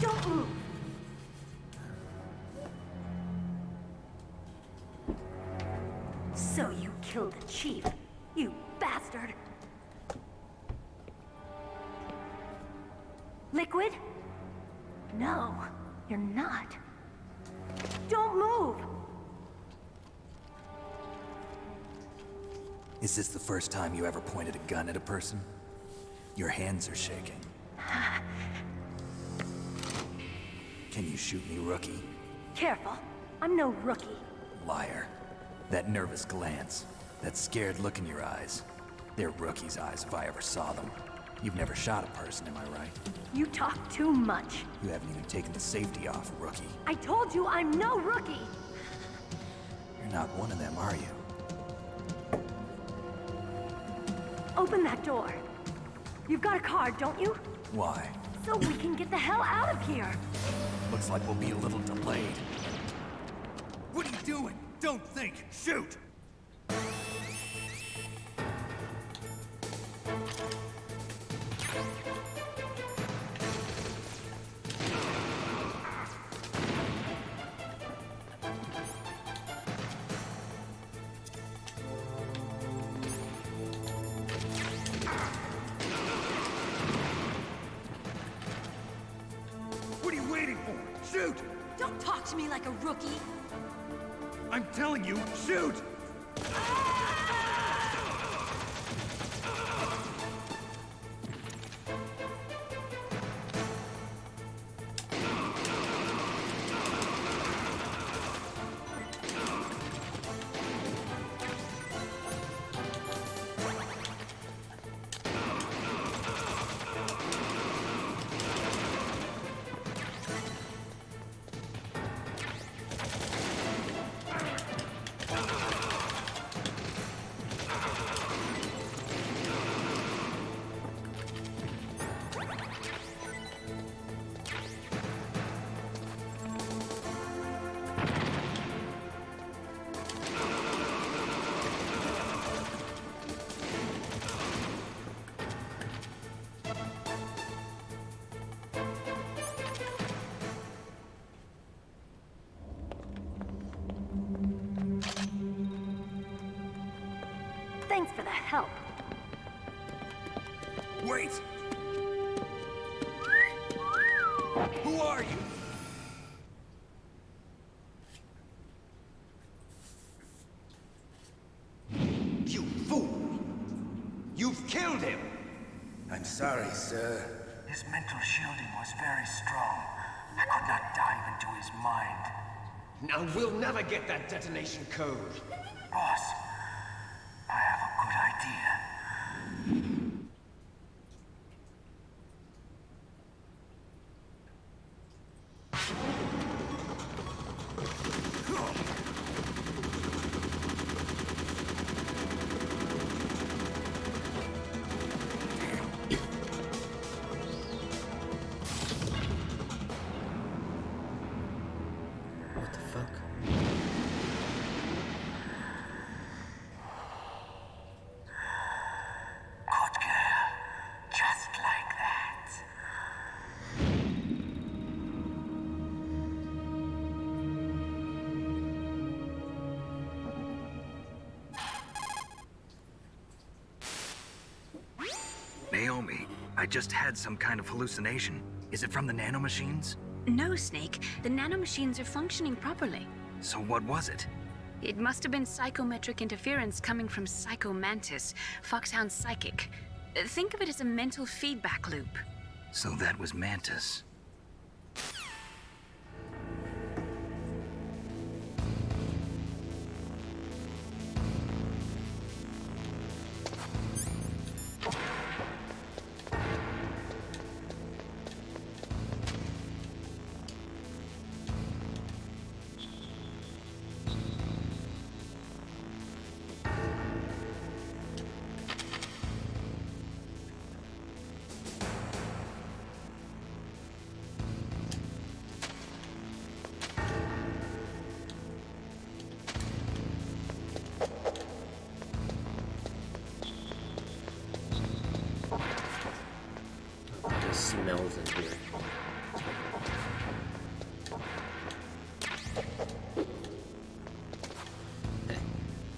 Don't move! So you killed the chief, you bastard! Liquid? No, you're not. Don't move! Is this the first time you ever pointed a gun at a person? Your hands are shaking. Can you shoot me, rookie? Careful, I'm no rookie. Liar. That nervous glance, that scared look in your eyes. They're rookie's eyes if I ever saw them. You've never shot a person, am I right? You talk too much. You haven't even taken the safety off, rookie. I told you I'm no rookie! You're not one of them, are you? Open that door. You've got a card, don't you? Why? So we can get the hell out of here! Looks like we'll be a little delayed. What are you doing? Don't think! Shoot! What are you waiting for? Shoot! Don't talk to me like a rookie! I'm telling you, shoot! Thanks for the help. Wait! Who are you? You fool! You've killed him! I'm sorry, sir. His mental shielding was very strong. I could not dive into his mind. Now we'll never get that detonation code. Boss, I have a good idea. What the fuck? I just had some kind of hallucination. Is it from the nanomachines? No, Snake. The nanomachines are functioning properly. So what was it? It must have been psychometric interference coming from Psycho Mantis, Foxhound's psychic. Think of it as a mental feedback loop. So that was Mantis. Smells in here.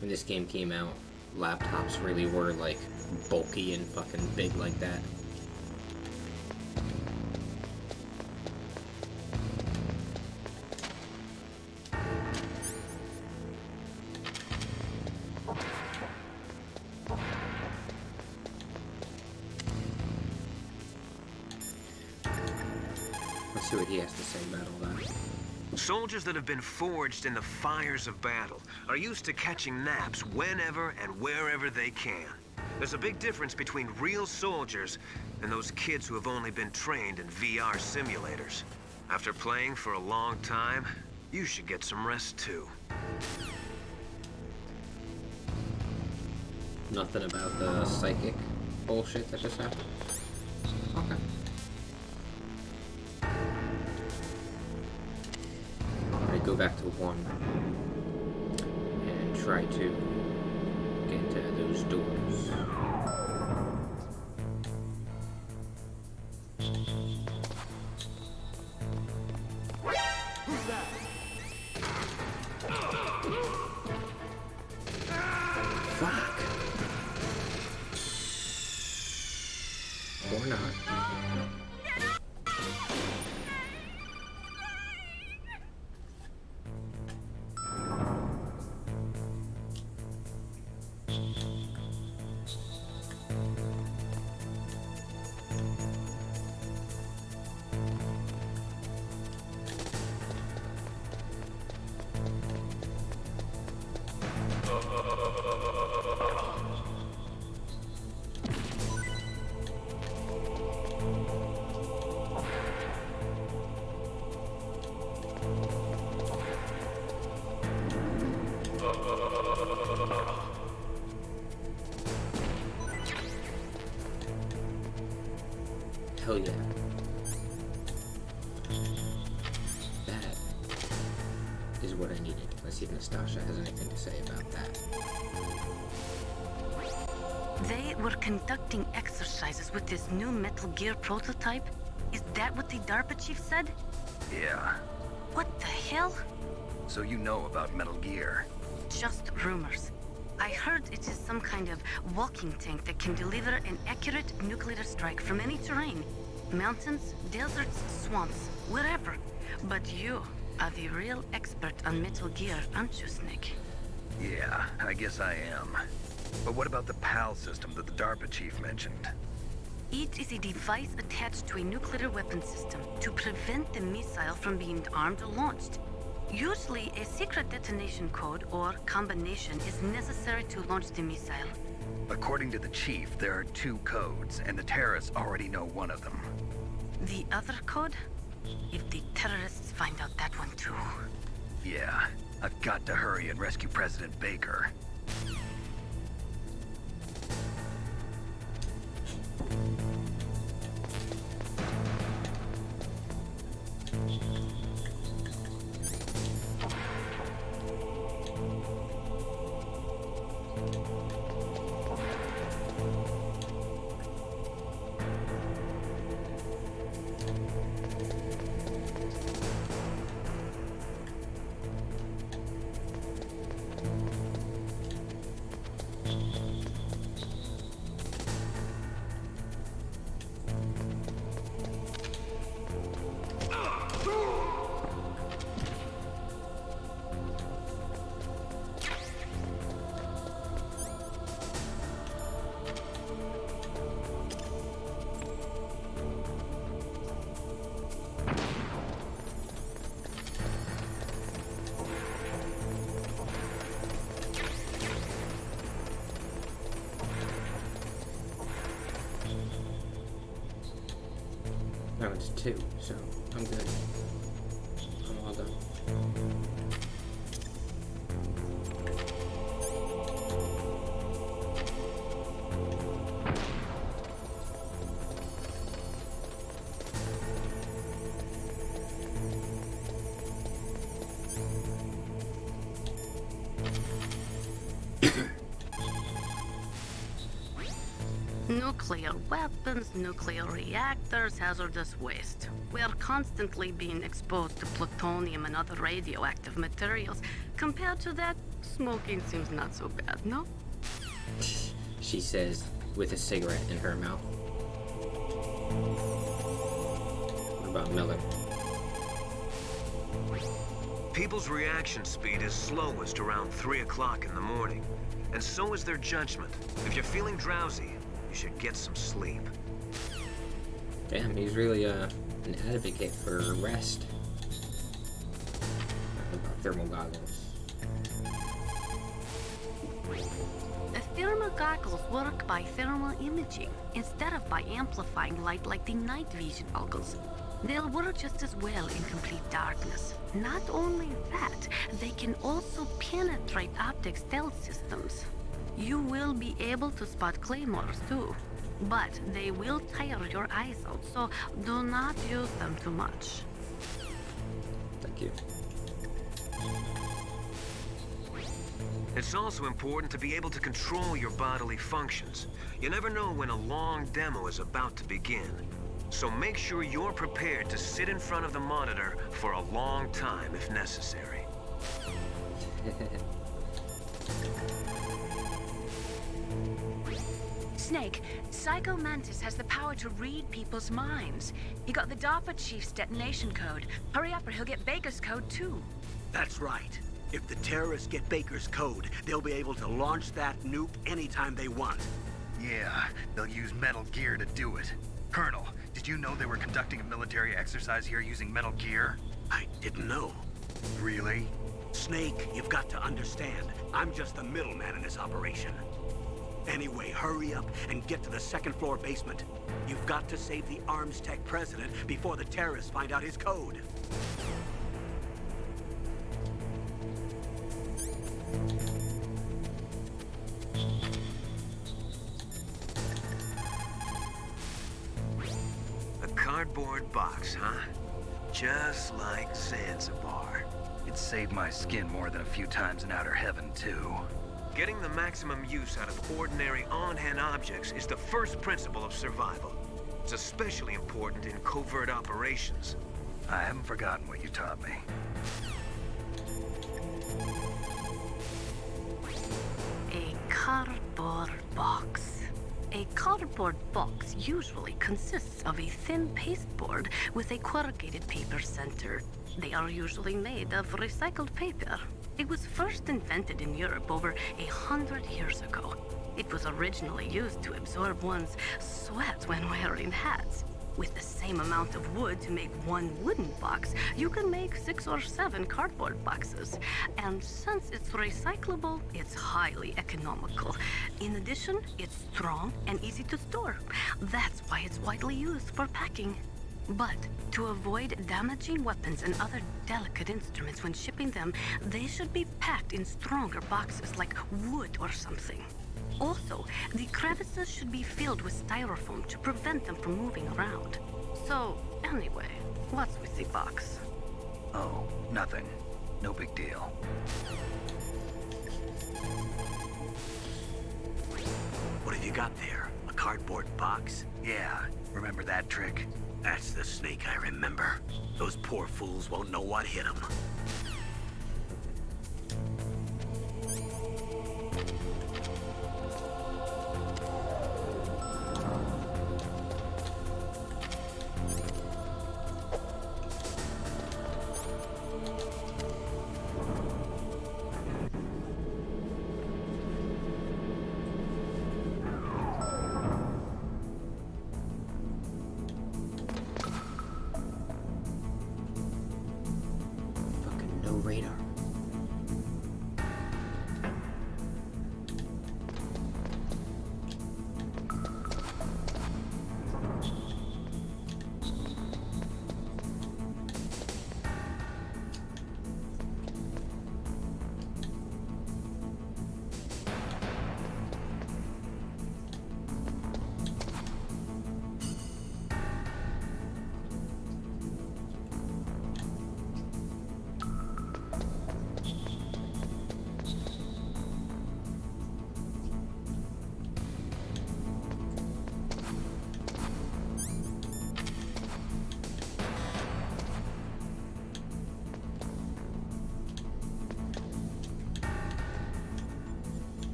When this game came out, laptops really were like bulky and fucking big like that. Let's see what he has to say about all that. Soldiers that have been forged in the fires of battle are used to catching naps whenever and wherever they can. There's a big difference between real soldiers and those kids who have only been trained in VR simulators. After playing for a long time, you should get some rest too. Nothing about the psychic bullshit that just happened? Okay. Go back to 1 and try to get into those doors. Who's that? Fuck. Or not. Hell yeah. That is what I needed. Let's see if Nastasha has anything to say about that. They were conducting exercises with this new Metal Gear prototype? Is that what the DARPA chief said? Yeah. What the hell? So you know about Metal Gear? Just rumors. I heard it is some kind of walking tank that can deliver an accurate nuclear strike from any terrain. Mountains, deserts, swamps, wherever. But you are the real expert on Metal Gear, aren't you, Snake? Yeah, I guess I am. But what about the PAL system that the DARPA chief mentioned? It is a device attached to a nuclear weapon system to prevent the missile from being armed or launched. Usually, a secret detonation code or combination is necessary to launch the missile. According to the chief, there are 2 codes, and the terrorists already know one of them. The other code? If the terrorists find out that one too. Yeah, I've got to hurry and rescue President Baker. too, so I'm good. I'm all done. Nuclear weapons, nuclear reactors, hazardous waste. We are constantly being exposed to plutonium and other radioactive materials. Compared to that, smoking seems not so bad, no? She says, with a cigarette in her mouth. What about Miller? People's reaction speed is slowest around 3 o'clock in the morning, and so is their judgment. If you're feeling drowsy, you should get some sleep. Damn, he's really an advocate for rest. About thermal goggles. The thermal goggles work by thermal imaging instead of by amplifying light like the night vision goggles. They'll work just as well in complete darkness. Not only that, they can also penetrate optic stealth systems. You will be able to spot claymores too, but they will tire your eyes out, so do not use them too much. Thank you. It's also important to be able to control your bodily functions. You never know when a long demo is about to begin. So make sure you're prepared to sit in front of the monitor for a long time if necessary. Snake, Psycho Mantis has the power to read people's minds. He got the DARPA chief's detonation code. Hurry up or he'll get Baker's code too. That's right. If the terrorists get Baker's code, they'll be able to launch that nuke anytime they want. Yeah, they'll use metal gear to do it. Colonel, did you know they were conducting a military exercise here using metal gear? I didn't know. Really? Snake, you've got to understand. I'm just the middleman in this operation. Anyway, hurry up and get to the second-floor basement. You've got to save the Arms Tech president before the terrorists find out his code. A cardboard box, huh? Just like Zanzibar. It saved my skin more than a few times in outer heaven, too. Getting the maximum use out of ordinary on-hand objects is the first principle of survival. It's especially important in covert operations. I haven't forgotten what you taught me. A cardboard box. A cardboard box usually consists of a thin pasteboard with a corrugated paper center. They are usually made of recycled paper. It was first invented in Europe over 100 years ago. It was originally used to absorb one's sweat when wearing hats. With the same amount of wood to make one wooden box, you can make 6 or 7 cardboard boxes. And since it's recyclable, it's highly economical. In addition, it's strong and easy to store. That's why it's widely used for packing. But to avoid damaging weapons and other delicate instruments when shipping them, they should be packed in stronger boxes like wood or something. Also, the crevices should be filled with styrofoam to prevent them from moving around. So, anyway, what's with the box? Oh, nothing. No big deal. What have you got there? A cardboard box? Yeah, remember that trick? That's the Snake I remember. Those poor fools won't know what hit them. Radar.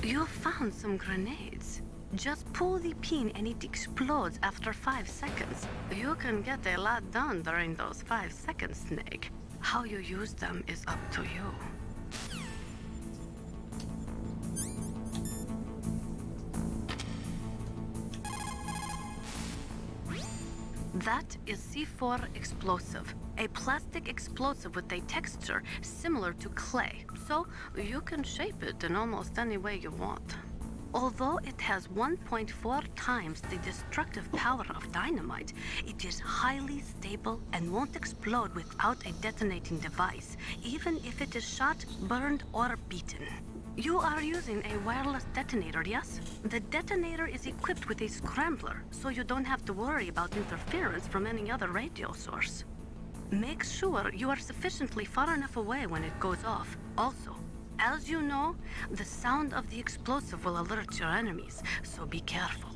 You found some grenades. Just pull the pin and it explodes after 5 seconds. You can get a lot done during those 5 seconds, Snake. How you use them is up to you. That is C4 explosive, a plastic explosive with a texture similar to clay, so you can shape it in almost any way you want. Although it has 1.4 times the destructive power of dynamite, it is highly stable and won't explode without a detonating device, even if it is shot, burned, or beaten. You are using a wireless detonator, yes? The detonator is equipped with a scrambler, so you don't have to worry about interference from any other radio source. Make sure you are sufficiently far enough away when it goes off. Also, as you know, the sound of the explosive will alert your enemies, so be careful.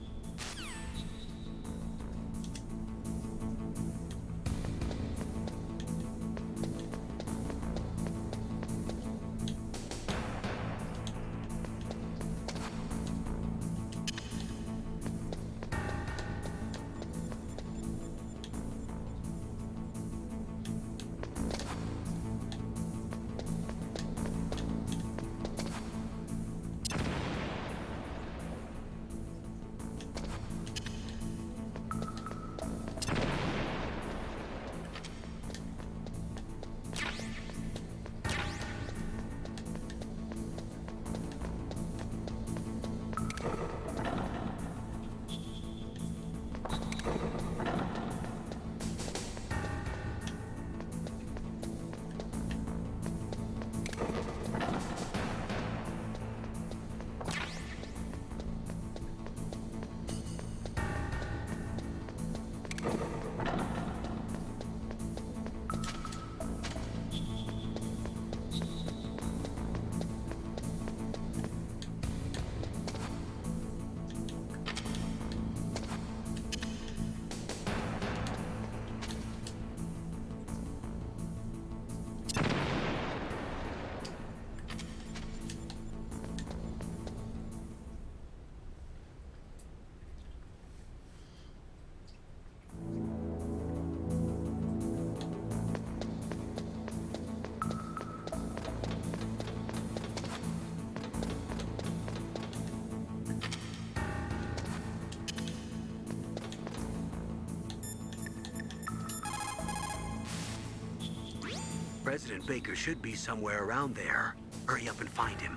President Baker should be somewhere around there. Hurry up and find him.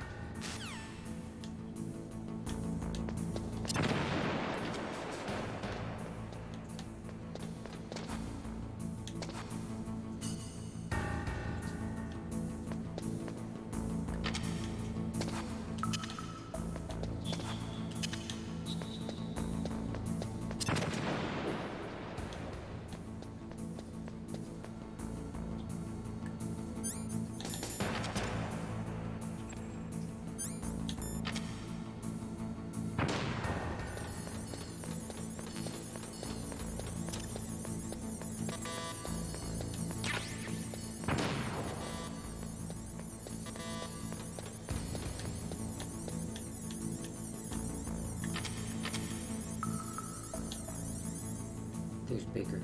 There's Baker.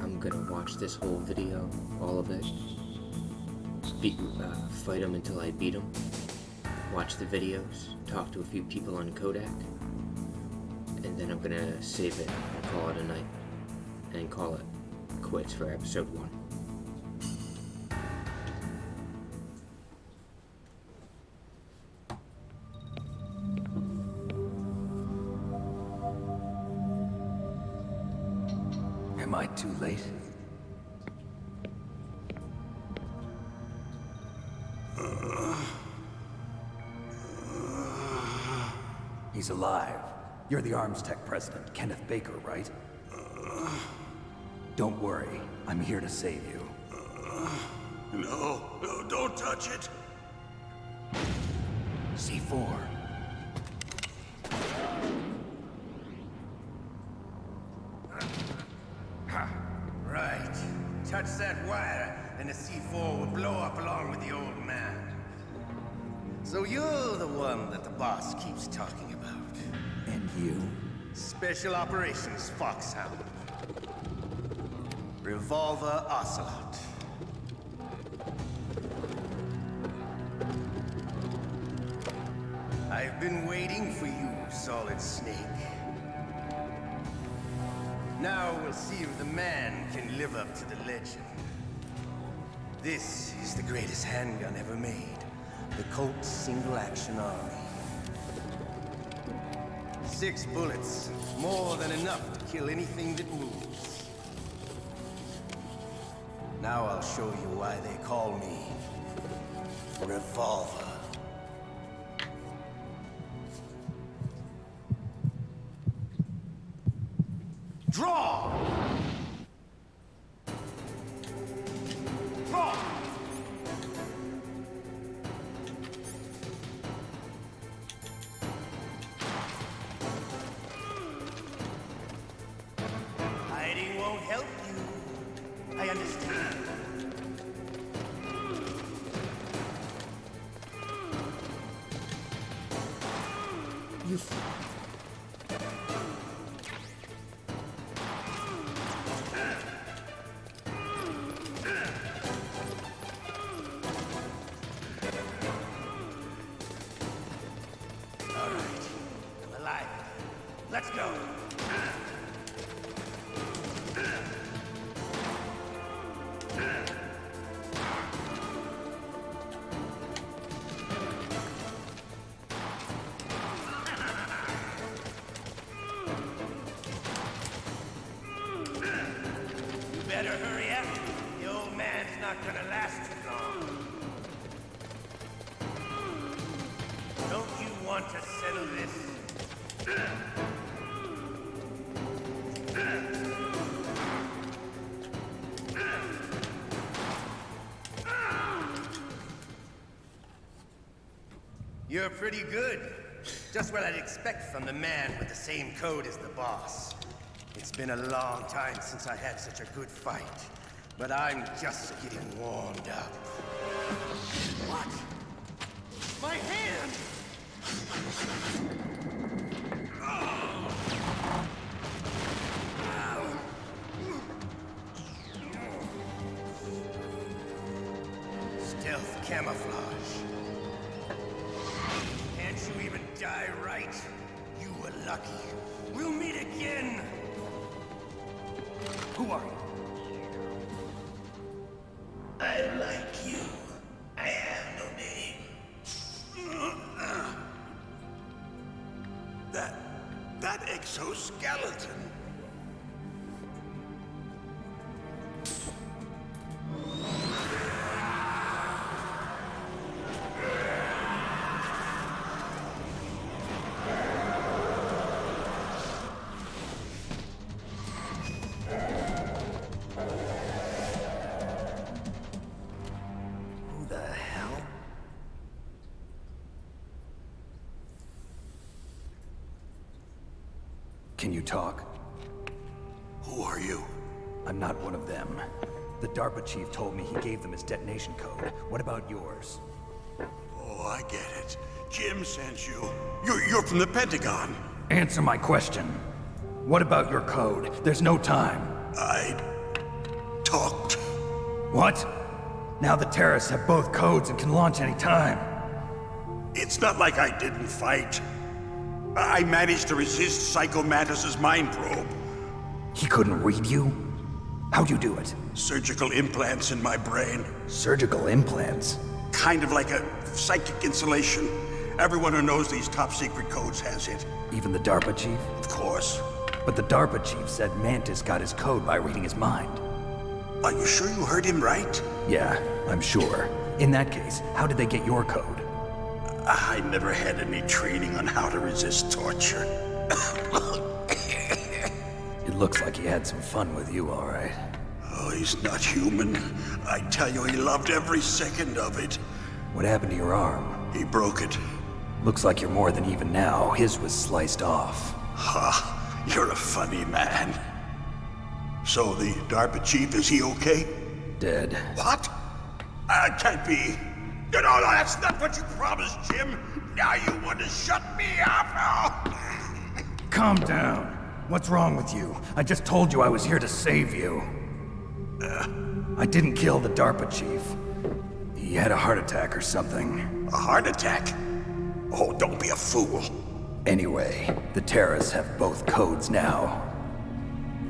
I'm gonna watch this whole video, all of it. Fight him until I beat him. Watch the videos, talk to a few people on codec, and then I'm gonna save it and call it a night, and call it quits for episode 1. Am I too late? He's alive. You're the Arms Tech president, Kenneth Baker, right? Don't worry. I'm here to save you. No, don't touch it. C4. Right. touch that wire, and the C4 will blow up along with the old man. So you're the one that the boss keeps talking about. And you? Special Operations Foxhound. Revolver Ocelot. I've been waiting for you, Solid Snake. Now we'll see if the man can live up to the legend. This is the greatest handgun ever made. The Colt Single Action Army. 6 bullets, more than enough to kill anything that moves. Now I'll show you why they call me Revolver. Draw! Draw! Hiding won't help you. I understand. You Let's go. You better hurry up. The old man's not gonna last too long. Don't you want to settle this? You're pretty good. Just what I'd expect from the man with the same code as the boss. It's been a long time since I had such a good fight, but I'm just getting warmed up. What? My hand! Stealth camouflage. Can't you even die right? You were lucky. We'll meet again! Who are you? I like you. I have no name. That exoskeleton. Who the hell? Can you talk? Who are you? I'm not one of them. The DARPA chief told me he gave them his detonation code. What about yours? Oh, I get it. Jim sent you. You're from the Pentagon. Answer my question. What about your code? There's no time. I talked. What? Now the terrorists have both codes and can launch any time. It's not like I didn't fight. I managed to resist Psycho Mantis's mind probe. He couldn't read you? How'd you do it? Surgical implants in my brain. Surgical implants? Kind of like a psychic insulation. Everyone who knows these top secret codes has it. Even the DARPA chief? Of course. But the DARPA chief said Mantis got his code by reading his mind. Are you sure you heard him right? Yeah, I'm sure. In that case, how did they get your code? I never had any training on how to resist torture. It looks like he had some fun with you, all right. Oh, he's not human. I tell you, he loved every second of it. What happened to your arm? He broke it. Looks like you're more than even now. His was sliced off. Ha, you're a funny man. So the DARPA chief, is he okay? Dead. What? Can't be. No, that's not what you promised, Jim. Now you want to shut me up? Calm down. What's wrong with you? I just told you I was here to save you. I didn't kill the DARPA chief. He had a heart attack or something. A heart attack? Oh, don't be a fool. Anyway, the terrorists have both codes now.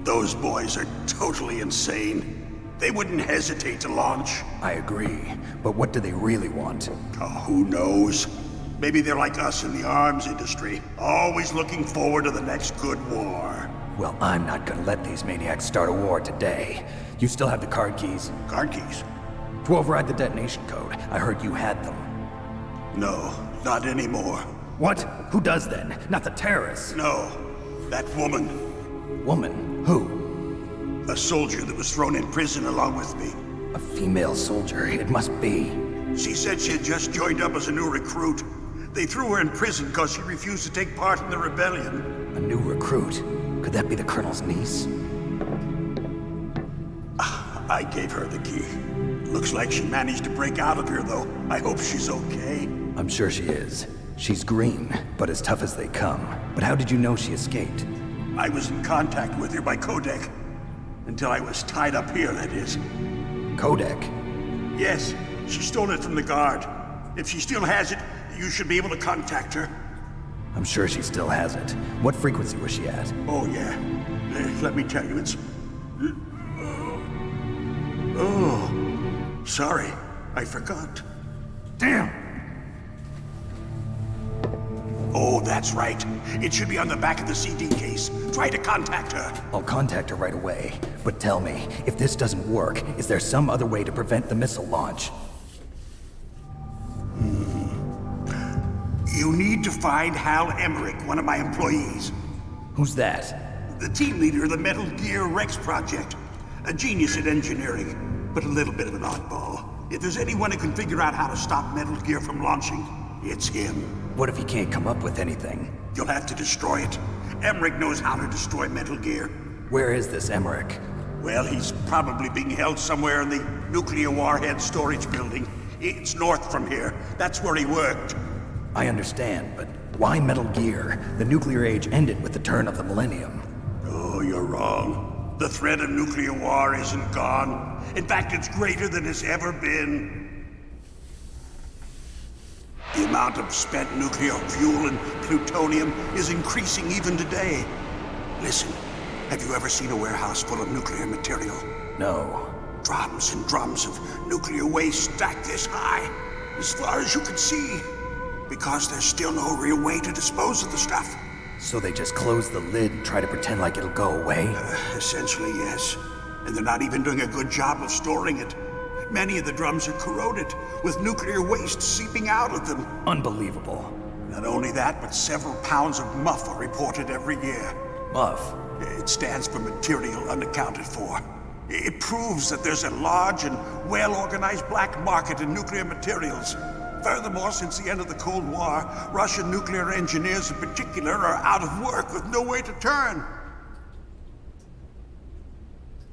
Those boys are totally insane. They wouldn't hesitate to launch. I agree, but what do they really want? Oh, who knows? Maybe they're like us in the arms industry, always looking forward to the next good war. Well, I'm not gonna let these maniacs start a war today. You still have the card keys? Card keys? To override the detonation code. I heard you had them. No, not anymore. What? Who does then? Not the terrorists? No, that woman. Woman? Who? A soldier that was thrown in prison along with me. A female soldier, it must be. She said she had just joined up as a new recruit. They threw her in prison because she refused to take part in the rebellion. A new recruit? Could that be the Colonel's niece? I gave her the key. Looks like she managed to break out of here, though. I hope she's okay. I'm sure she is. She's green, but as tough as they come. But how did you know she escaped? I was in contact with her by codec. Until I was tied up here, that is. Codec? Yes, she stole it from the guard. If she still has it, you should be able to contact her. I'm sure she still has it. What frequency was she at? Oh, yeah. Let me tell you, it's... Oh, sorry. I forgot. Damn! Oh, that's right. It should be on the back of the CD case. Try to contact her. I'll contact her right away. But tell me, if this doesn't work, is there some other way to prevent the missile launch? You need to find Hal Emmerich, one of my employees. Who's that? The team leader of the Metal Gear Rex project. A genius at engineering, but a little bit of an oddball. If there's anyone who can figure out how to stop Metal Gear from launching, it's him. What if he can't come up with anything? You'll have to destroy it. Emmerich knows how to destroy Metal Gear. Where is this Emmerich? Well, he's probably being held somewhere in the nuclear warhead storage building. It's north from here. That's where he worked. I understand, but why Metal Gear? The nuclear age ended with the turn of the millennium. Oh, you're wrong. The threat of nuclear war isn't gone. In fact, it's greater than it's ever been. The amount of spent nuclear fuel and plutonium is increasing even today. Listen, have you ever seen a warehouse full of nuclear material? No. Drums and drums of nuclear waste stacked this high, as far as you can see. Because there's still no real way to dispose of the stuff. So they just close the lid and try to pretend like it'll go away? Essentially, yes. And they're not even doing a good job of storing it. Many of the drums are corroded, with nuclear waste seeping out of them. Unbelievable. Not only that, but several pounds of MUF are reported every year. MUF? It stands for material unaccounted for. It proves that there's a large and well-organized black market in nuclear materials. Furthermore, since the end of the Cold War, Russian nuclear engineers in particular are out of work with no way to turn.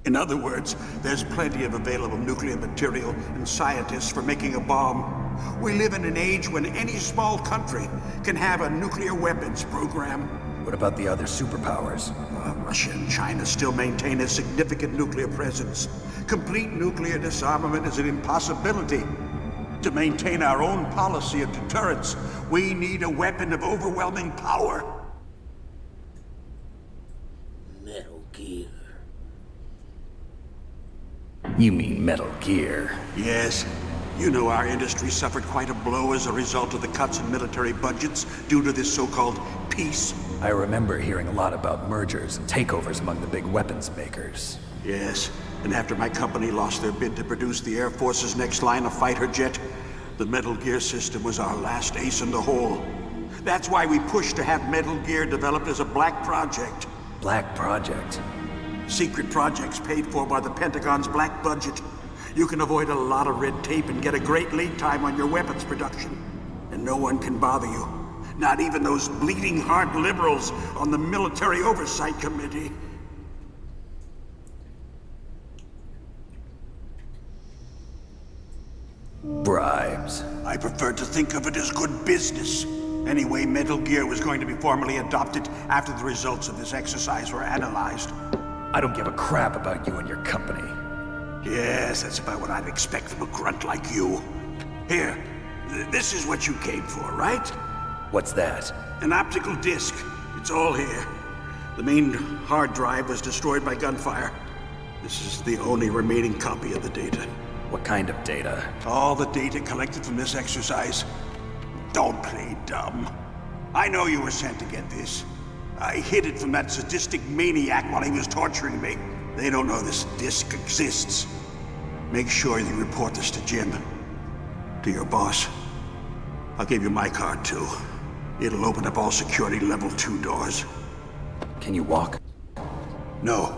In other words, there's plenty of available nuclear material and scientists for making a bomb. We live in an age when any small country can have a nuclear weapons program. What about the other superpowers? Russia and China still maintain a significant nuclear presence. Complete nuclear disarmament is an impossibility. To maintain our own policy of deterrence, we need a weapon of overwhelming power. Metal Gear. You mean Metal Gear? Yes. You know our industry suffered quite a blow as a result of the cuts in military budgets due to this so-called peace. I remember hearing a lot about mergers and takeovers among the big weapons makers. Yes, and after my company lost their bid to produce the Air Force's next line of fighter jet, the Metal Gear system was our last ace in the hole. That's why we pushed to have Metal Gear developed as a black project. Black project? Secret projects paid for by the Pentagon's black budget. You can avoid a lot of red tape and get a great lead time on your weapons production. And no one can bother you. Not even those bleeding heart liberals on the Military Oversight Committee. Bribes. I prefer to think of it as good business. Anyway, Metal Gear was going to be formally adopted after the results of this exercise were analyzed. I don't give a crap about you and your company. Yes, that's about what I'd expect from a grunt like you. Here, this is what you came for, right? What's that? An optical disc. It's all here. The main hard drive was destroyed by gunfire. This is the only remaining copy of the data. What kind of data? All the data collected from this exercise. Don't play dumb. I know you were sent to get this. I hid it from that sadistic maniac while he was torturing me. They don't know this disc exists. Make sure you report this to Jim. To your boss. I'll give you my card too. It'll open up all security level 2 doors. Can you walk? No.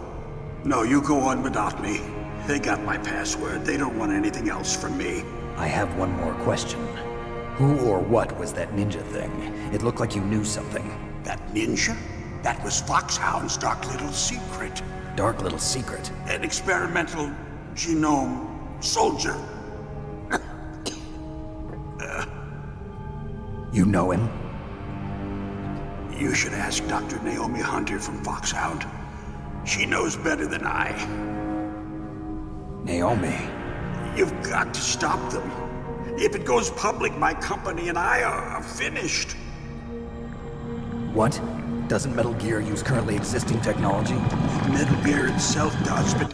No, you go on without me. They got my password. They don't want anything else from me. I have one more question. Who or what was that ninja thing? It looked like you knew something. That ninja? That was Foxhound's dark little secret. Dark little secret? An experimental genome soldier. You know him? You should ask Dr. Naomi Hunter from Foxhound. She knows better than I. Naomi? You've got to stop them. If it goes public, my company and I are finished. What? Doesn't Metal Gear use currently existing technology? Metal Gear itself does, but...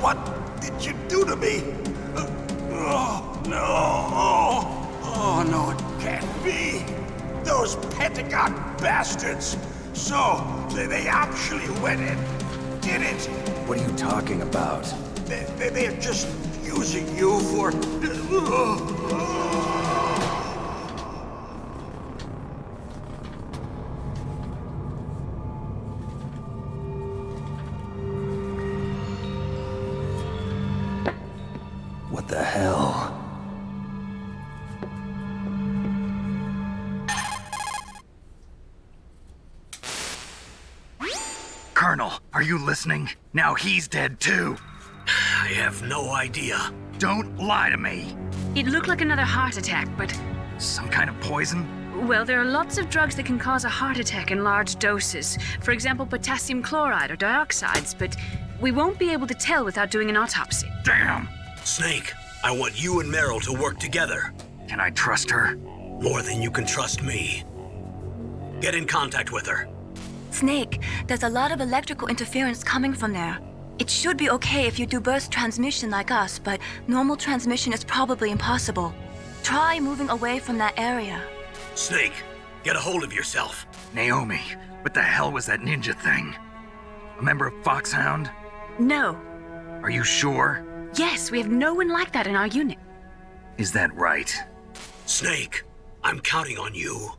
What did you do to me? Oh, no. Oh, no, it can't be. Those Pentagon bastards. So, they actually went and did it. What are you talking about? They're just using you for... What the hell? Colonel, are you listening? Now he's dead too. I have no idea. Don't lie to me. It looked like another heart attack, but... Some kind of poison? Well, there are lots of drugs that can cause a heart attack in large doses. For example, potassium chloride or dioxides, but we won't be able to tell without doing an autopsy. Damn! Snake, I want you and Meryl to work together. Can I trust her? More than you can trust me. Get in contact with her. Snake, there's a lot of electrical interference coming from there. It should be okay if you do burst transmission like us, but normal transmission is probably impossible. Try moving away from that area. Snake, get a hold of yourself. Naomi, what the hell was that ninja thing? A member of Foxhound? No. Are you sure? Yes, we have no one like that in our unit. Is that right? Snake, I'm counting on you.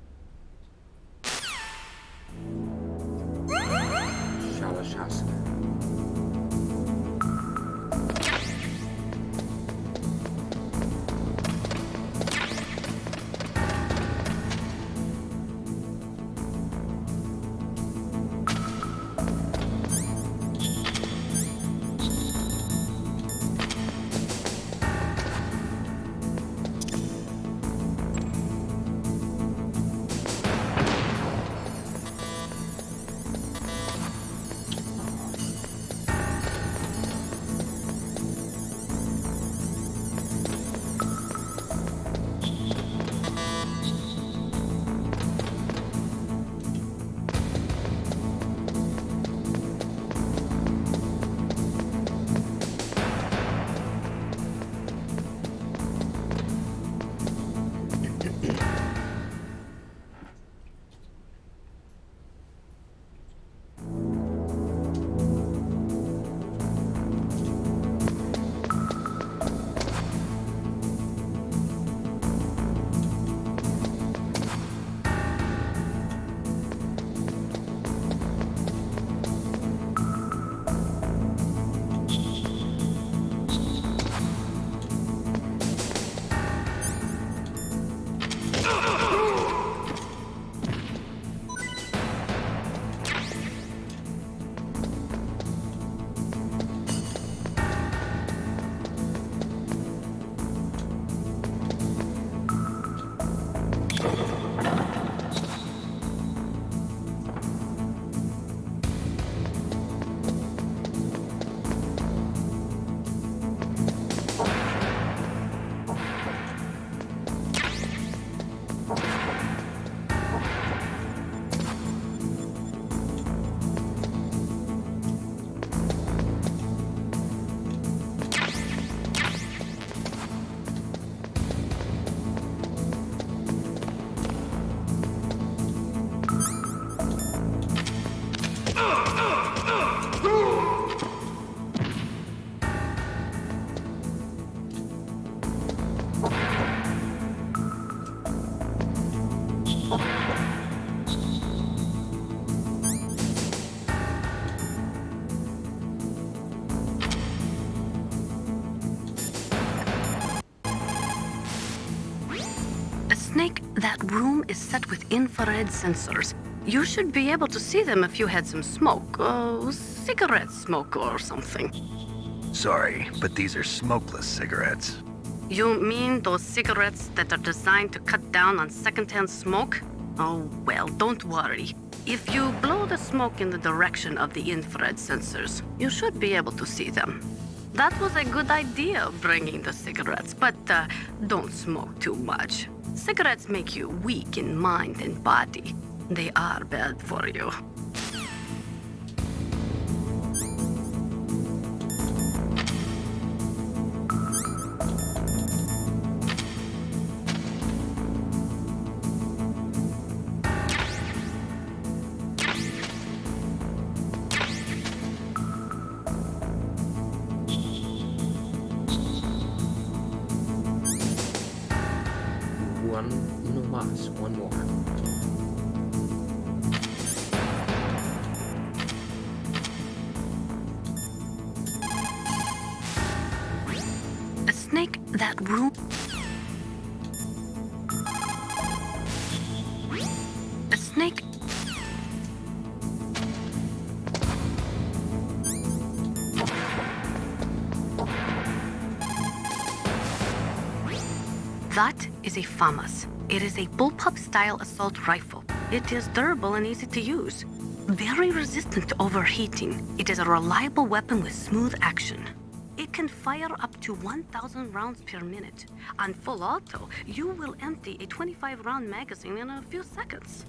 That room is set with infrared sensors. You should be able to see them if you had some smoke. Cigarette smoke or something. Sorry, but these are smokeless cigarettes. You mean those cigarettes that are designed to cut down on secondhand smoke? Oh, well, don't worry. If you blow the smoke in the direction of the infrared sensors, you should be able to see them. That was a good idea, bringing the cigarettes, but don't smoke too much. Cigarettes make you weak in mind and body. They are bad for you. One more. A snake that room. A snake. That is a FAMAS. It is a bullpup-style assault rifle. It is durable and easy to use. Very resistant to overheating. It is a reliable weapon with smooth action. It can fire up to 1,000 rounds per minute. On full auto, you will empty a 25-round magazine in a few seconds.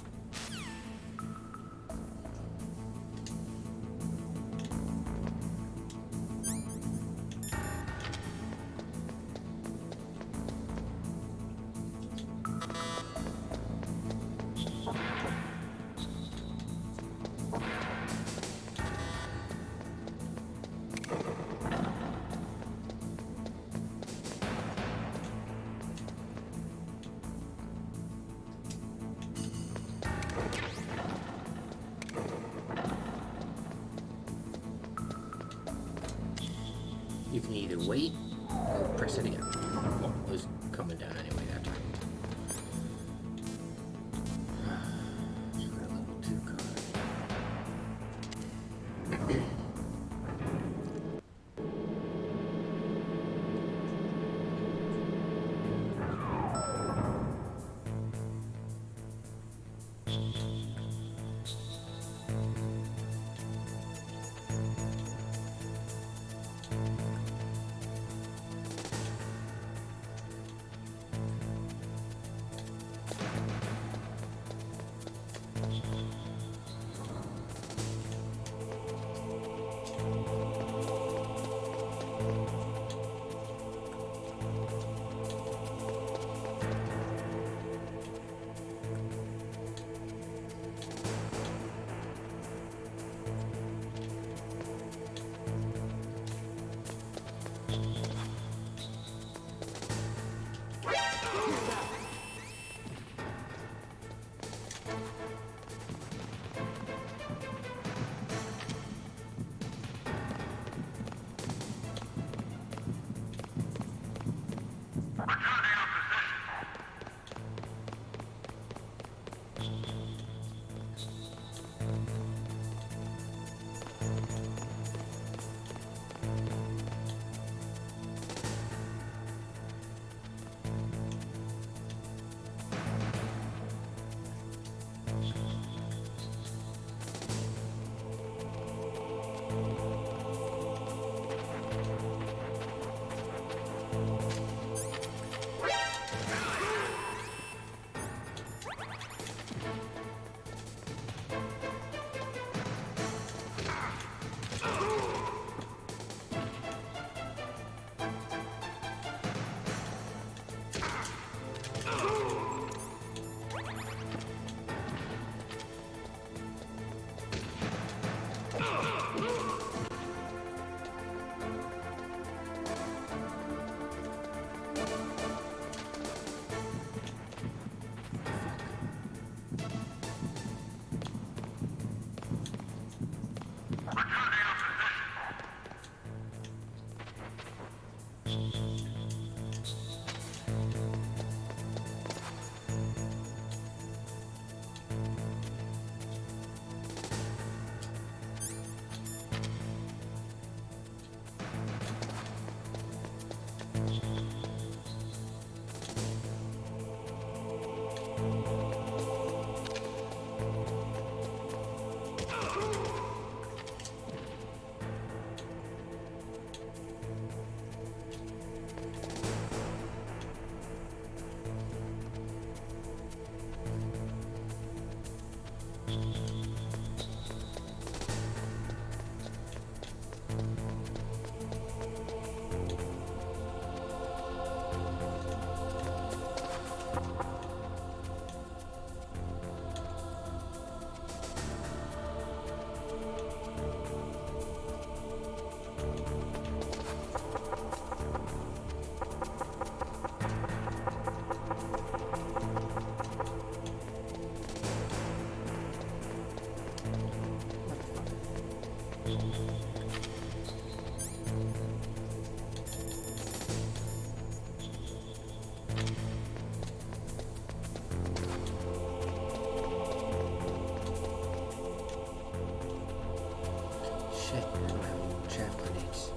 You can either wait or press it again. Well, it was coming down anyway that time. So we're at level 2 card. Chapter needs.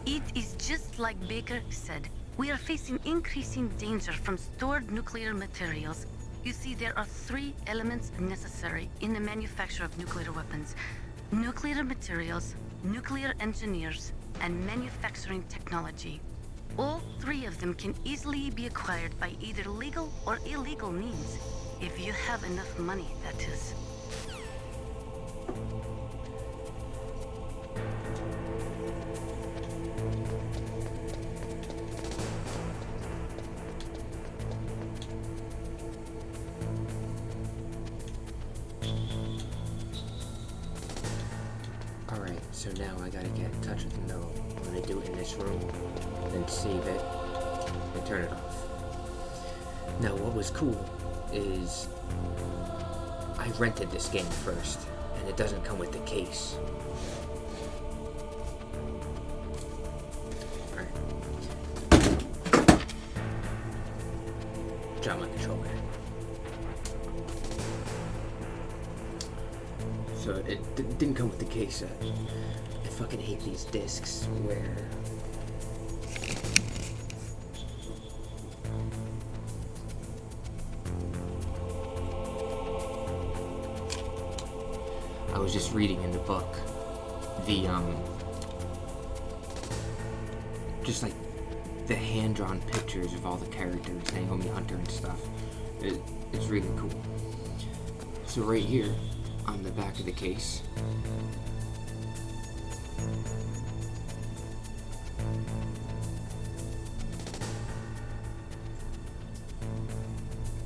It is just like Baker said. We are facing increasing danger from stored nuclear materials. You see, there are 3 elements necessary in the manufacture of nuclear weapons: nuclear materials, nuclear engineers, and manufacturing technology. All 3 of them can easily be acquired by either legal or illegal means, if you have enough money, that is. Alright, so now I gotta get in touch with Meryl. I'm gonna do it in this room, then save it, and turn it off. Now, what was cool is I rented this game first, and it doesn't come with the case. Alright. Drop my controller. So it didn't come with the case. I fucking hate these discs where I was just reading in the book the just like the hand-drawn pictures of all the characters, Naomi Hunter and stuff. It's really cool. So right here on the back of the case,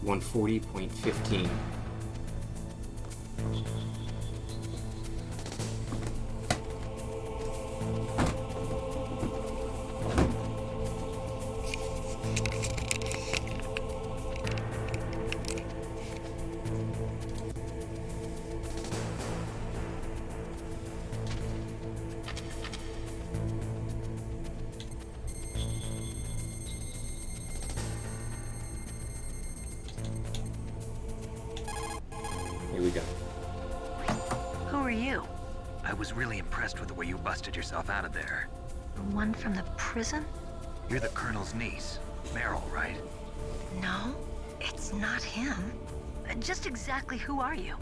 $140.15. Here we go. Who are you? I was really impressed with the way you busted yourself out of there. The one from the prison? You're the Colonel's niece, Meryl, right? No, it's not him. Just exactly who are you?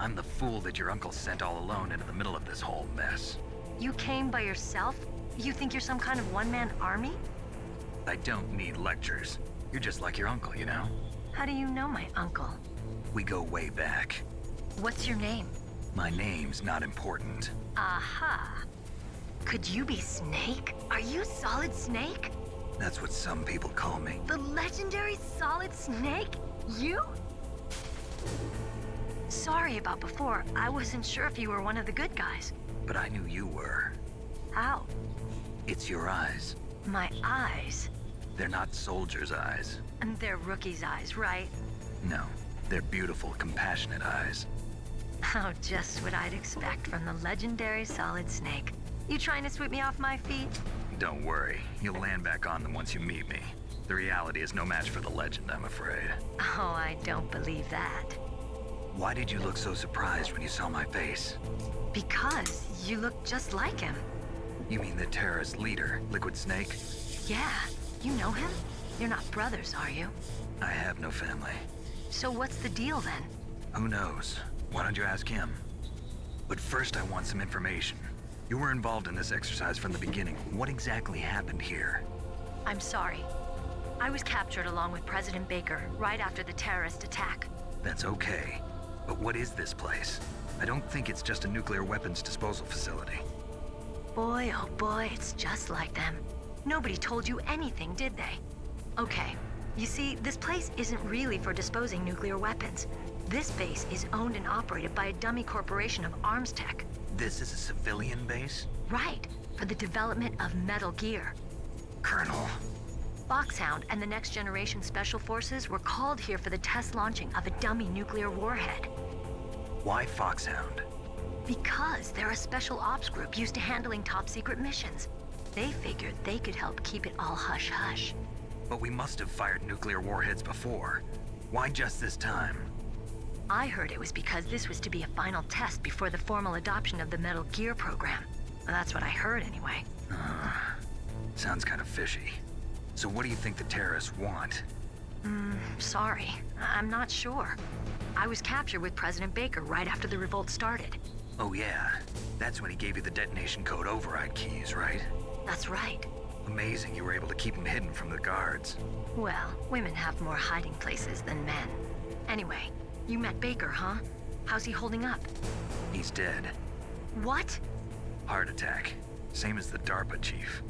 I'm the fool that your uncle sent all alone into the middle of this whole mess. You came by yourself? You think you're some kind of one-man army? I don't need lectures. You're just like your uncle, you know? How do you know my uncle? We go way back. What's your name? My name's not important. Aha. Could you be Snake? Are you Solid Snake? That's what some people call me. The legendary Solid Snake? You? Sorry about before. I wasn't sure if you were one of the good guys. but I knew you were. How? It's your eyes. My eyes? They're not soldiers' eyes. And they're rookies' eyes, right? No, they're beautiful, compassionate eyes. Oh, just what I'd expect from the legendary Solid Snake. You trying to sweep me off my feet? Don't worry, you'll land back on them once you meet me. The reality is no match for the legend, I'm afraid. Oh, I don't believe that. Why did you look so surprised when you saw my face? Because you look just like him. You mean the terrorist leader, Liquid Snake? Yeah, you know him? You're not brothers, are you? I have no family. So what's the deal then? Who knows? Why don't you ask him? But first I want some information. You were involved in this exercise from the beginning. What exactly happened here? I'm sorry. I was captured along with President Baker right after the terrorist attack. That's okay. But what is this place? I don't think it's just a nuclear weapons disposal facility. Boy, oh boy, it's just like them. Nobody told you anything, did they? Okay, you see, this place isn't really for disposing nuclear weapons. This base is owned and operated by a dummy corporation of arms tech. This is a civilian base? Right, for the development of Metal Gear. Colonel. Foxhound and the Next Generation Special Forces were called here for the test launching of a dummy nuclear warhead. Why Foxhound? Because they're a special ops group used to handling top-secret missions. They figured they could help keep it all hush-hush. But we must have fired nuclear warheads before. Why just this time? I heard it was because this was to be a final test before the formal adoption of the Metal Gear program. Well, that's what I heard anyway. Sounds kind of fishy. So what do you think the terrorists want? Sorry. I'm not sure. I was captured with President Baker right after the revolt started. Oh yeah, that's when he gave you the detonation code override keys, right? That's right. Amazing you were able to keep him hidden from the guards. Well, women have more hiding places than men. Anyway, you met Baker, huh? How's he holding up? He's dead. What? Heart attack. Same as the DARPA chief.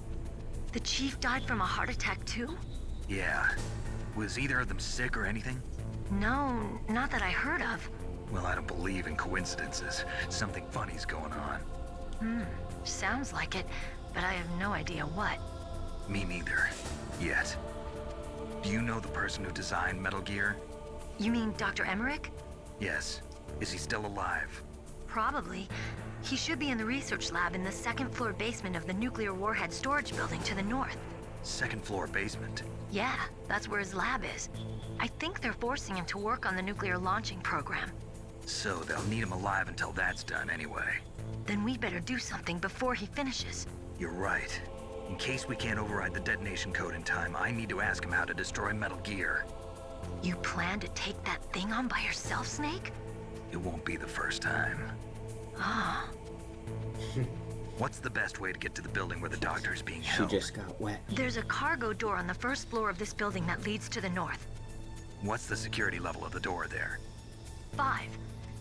The chief died from a heart attack too? Yeah. Was either of them sick or anything? No, not that I heard of. Well, I don't believe in coincidences. Something funny's going on. Sounds like it, but I have no idea what. Me neither. Yet. Do you know the person who designed Metal Gear? You mean Dr. Emmerich? Yes. Is he still alive? Probably. He should be in the research lab in the second-floor basement of the nuclear warhead storage building to the north. Second-floor basement? Yeah, that's where his lab is. I think they're forcing him to work on the nuclear launching program. So they'll need him alive until that's done anyway. Then we better do something before he finishes. You're right. In case we can't override the detonation code in time, I need to ask him how to destroy Metal Gear. You plan to take that thing on by yourself, Snake? It won't be the first time. Ah. What's the best way to get to the building where the doctor is being held? She just got wet. There's a cargo door on the first floor of this building that leads to the north. What's the security level of the door there? 5.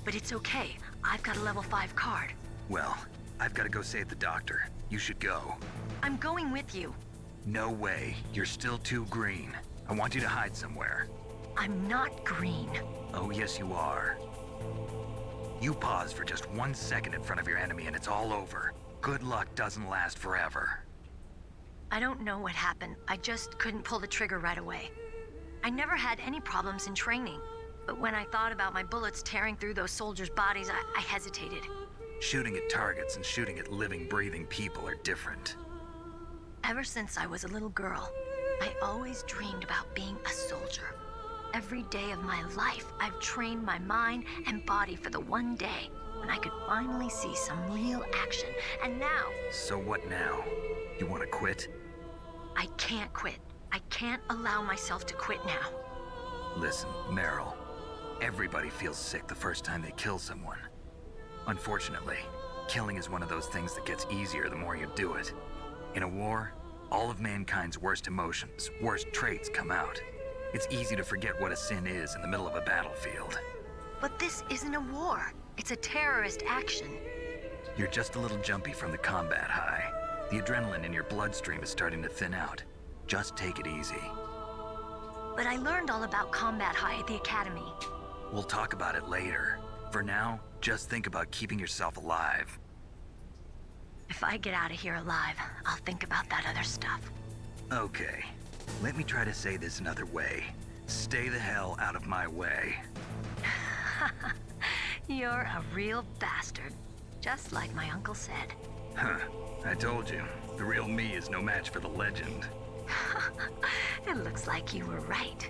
But it's okay. I've got a level 5 card. Well, I've got to go save the doctor. You should go. I'm going with you. No way. You're still too green. I want you to hide somewhere. I'm not green. Oh, yes, you are. You pause for just 1 second in front of your enemy and it's all over. Good luck doesn't last forever. I don't know what happened. I just couldn't pull the trigger right away. I never had any problems in training. But when I thought about my bullets tearing through those soldiers' bodies, I hesitated. Shooting at targets and shooting at living, breathing people are different. Ever since I was a little girl, I always dreamed about being a soldier. Every day of my life, I've trained my mind and body for the one day when I could finally see some real action. And now... So what now? You want to quit? I can't quit. I can't allow myself to quit now. Listen, Meryl. Everybody feels sick the first time they kill someone. Unfortunately, killing is one of those things that gets easier the more you do it. In a war, all of mankind's worst emotions, worst traits come out. It's easy to forget what a sin is in the middle of a battlefield. But this isn't a war. It's a terrorist action. You're just a little jumpy from the combat high. The adrenaline in your bloodstream is starting to thin out. Just take it easy. But I learned all about combat high at the academy. We'll talk about it later. For now, just think about keeping yourself alive. If I get out of here alive, I'll think about that other stuff. Okay. Let me try to say this another way. Stay the hell out of my way. You're a real bastard. Just like my uncle said. Huh. I told you. The real me is no match for the legend. It looks like you were right.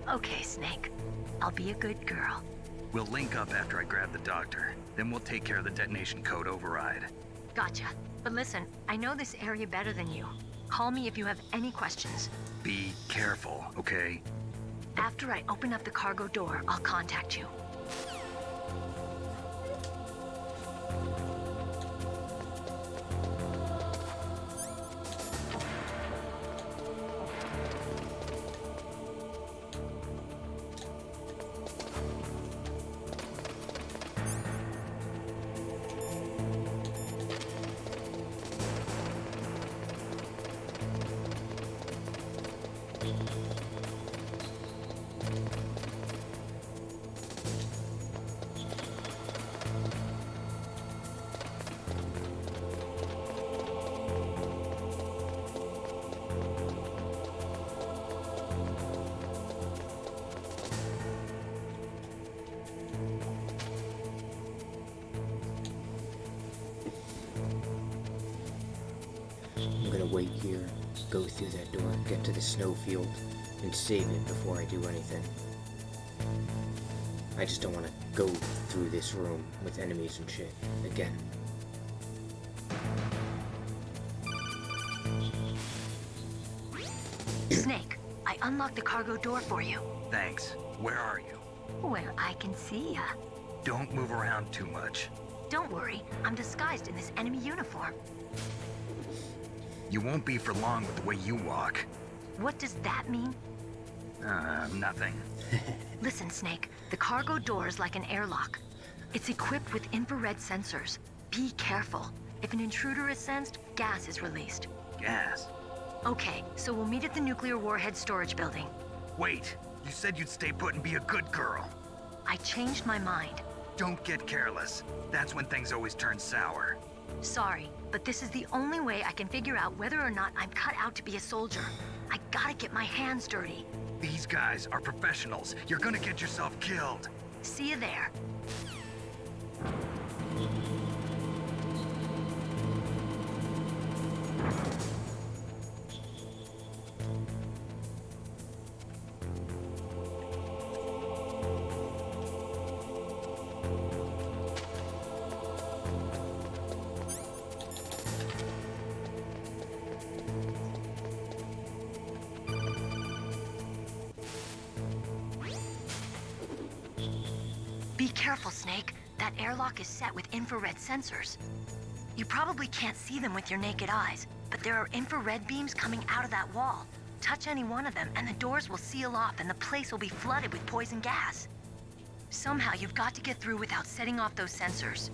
Okay, Snake. I'll be a good girl. We'll link up after I grab the doctor. Then we'll take care of the detonation code override. Gotcha. But listen, I know this area better than you. Call me if you have any questions. Be careful, okay? After I open up the cargo door, I'll contact you. I'm gonna wait here, go through that door, get to the snowfield, and save it before I do anything. I just don't want to go through this room with enemies and shit again. Snake, I unlocked the cargo door for you. Thanks. Where are you? Where I can see ya. Don't move around too much. Don't worry, I'm disguised in this enemy uniform. You won't be for long with the way you walk. What does that mean? Nothing. Listen, Snake, the cargo door is like an airlock. It's equipped with infrared sensors. Be careful. If an intruder is sensed, gas is released. Gas? Okay, so we'll meet at the nuclear warhead storage building. Wait, you said you'd stay put and be a good girl. I changed my mind. Don't get careless. That's when things always turn sour. Sorry, but this is the only way I can figure out whether or not I'm cut out to be a soldier. I gotta get my hands dirty. These guys are professionals. You're gonna get yourself killed. See you there. Be careful, Snake. That airlock is set with infrared sensors. You probably can't see them with your naked eyes, but there are infrared beams coming out of that wall. Touch any one of them and the doors will seal off and the place will be flooded with poison gas. Somehow you've got to get through without setting off those sensors.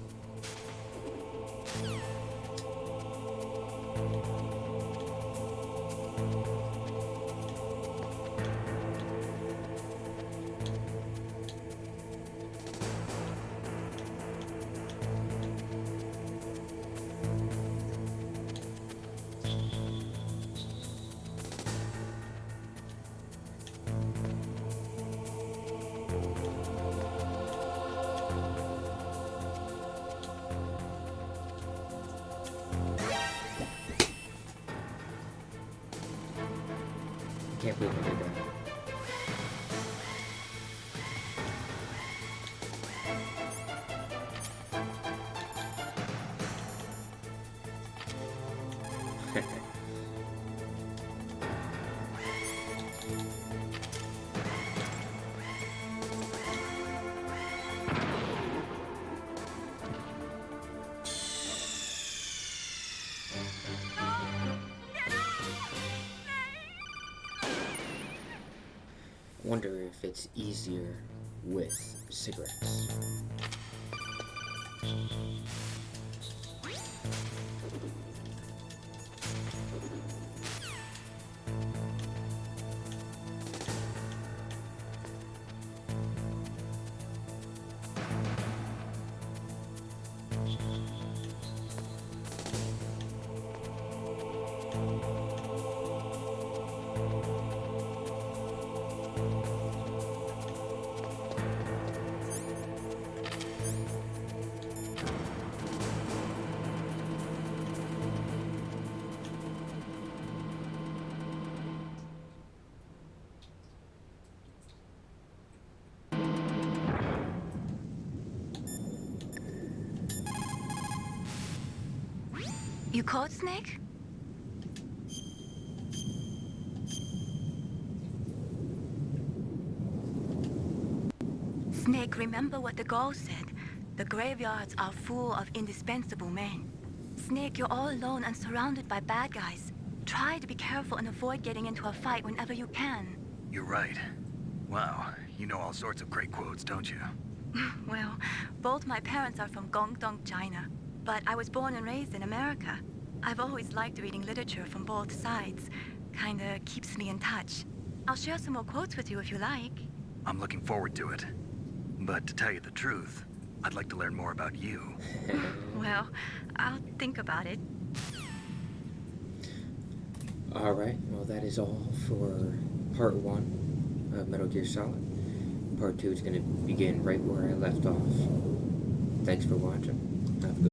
Can't believe I did that. Wonder if it's easier with cigarettes. You caught Snake? Snake, remember what the Gauls said. The graveyards are full of indispensable men. Snake, you're all alone and surrounded by bad guys. Try to be careful and avoid getting into a fight whenever you can. You're right. Wow, you know all sorts of great quotes, don't you? Well, both my parents are from Guangdong, China, but I was born and raised in America. I've always liked reading literature from both sides. Kinda keeps me in touch. I'll share some more quotes with you if you like. I'm looking forward to it. But to tell you the truth, I'd like to learn more about you. Well, I'll think about it. Alright, well that is all for part 1 of Metal Gear Solid. Part 2 is going to begin right where I left off. Thanks for watching. Have a good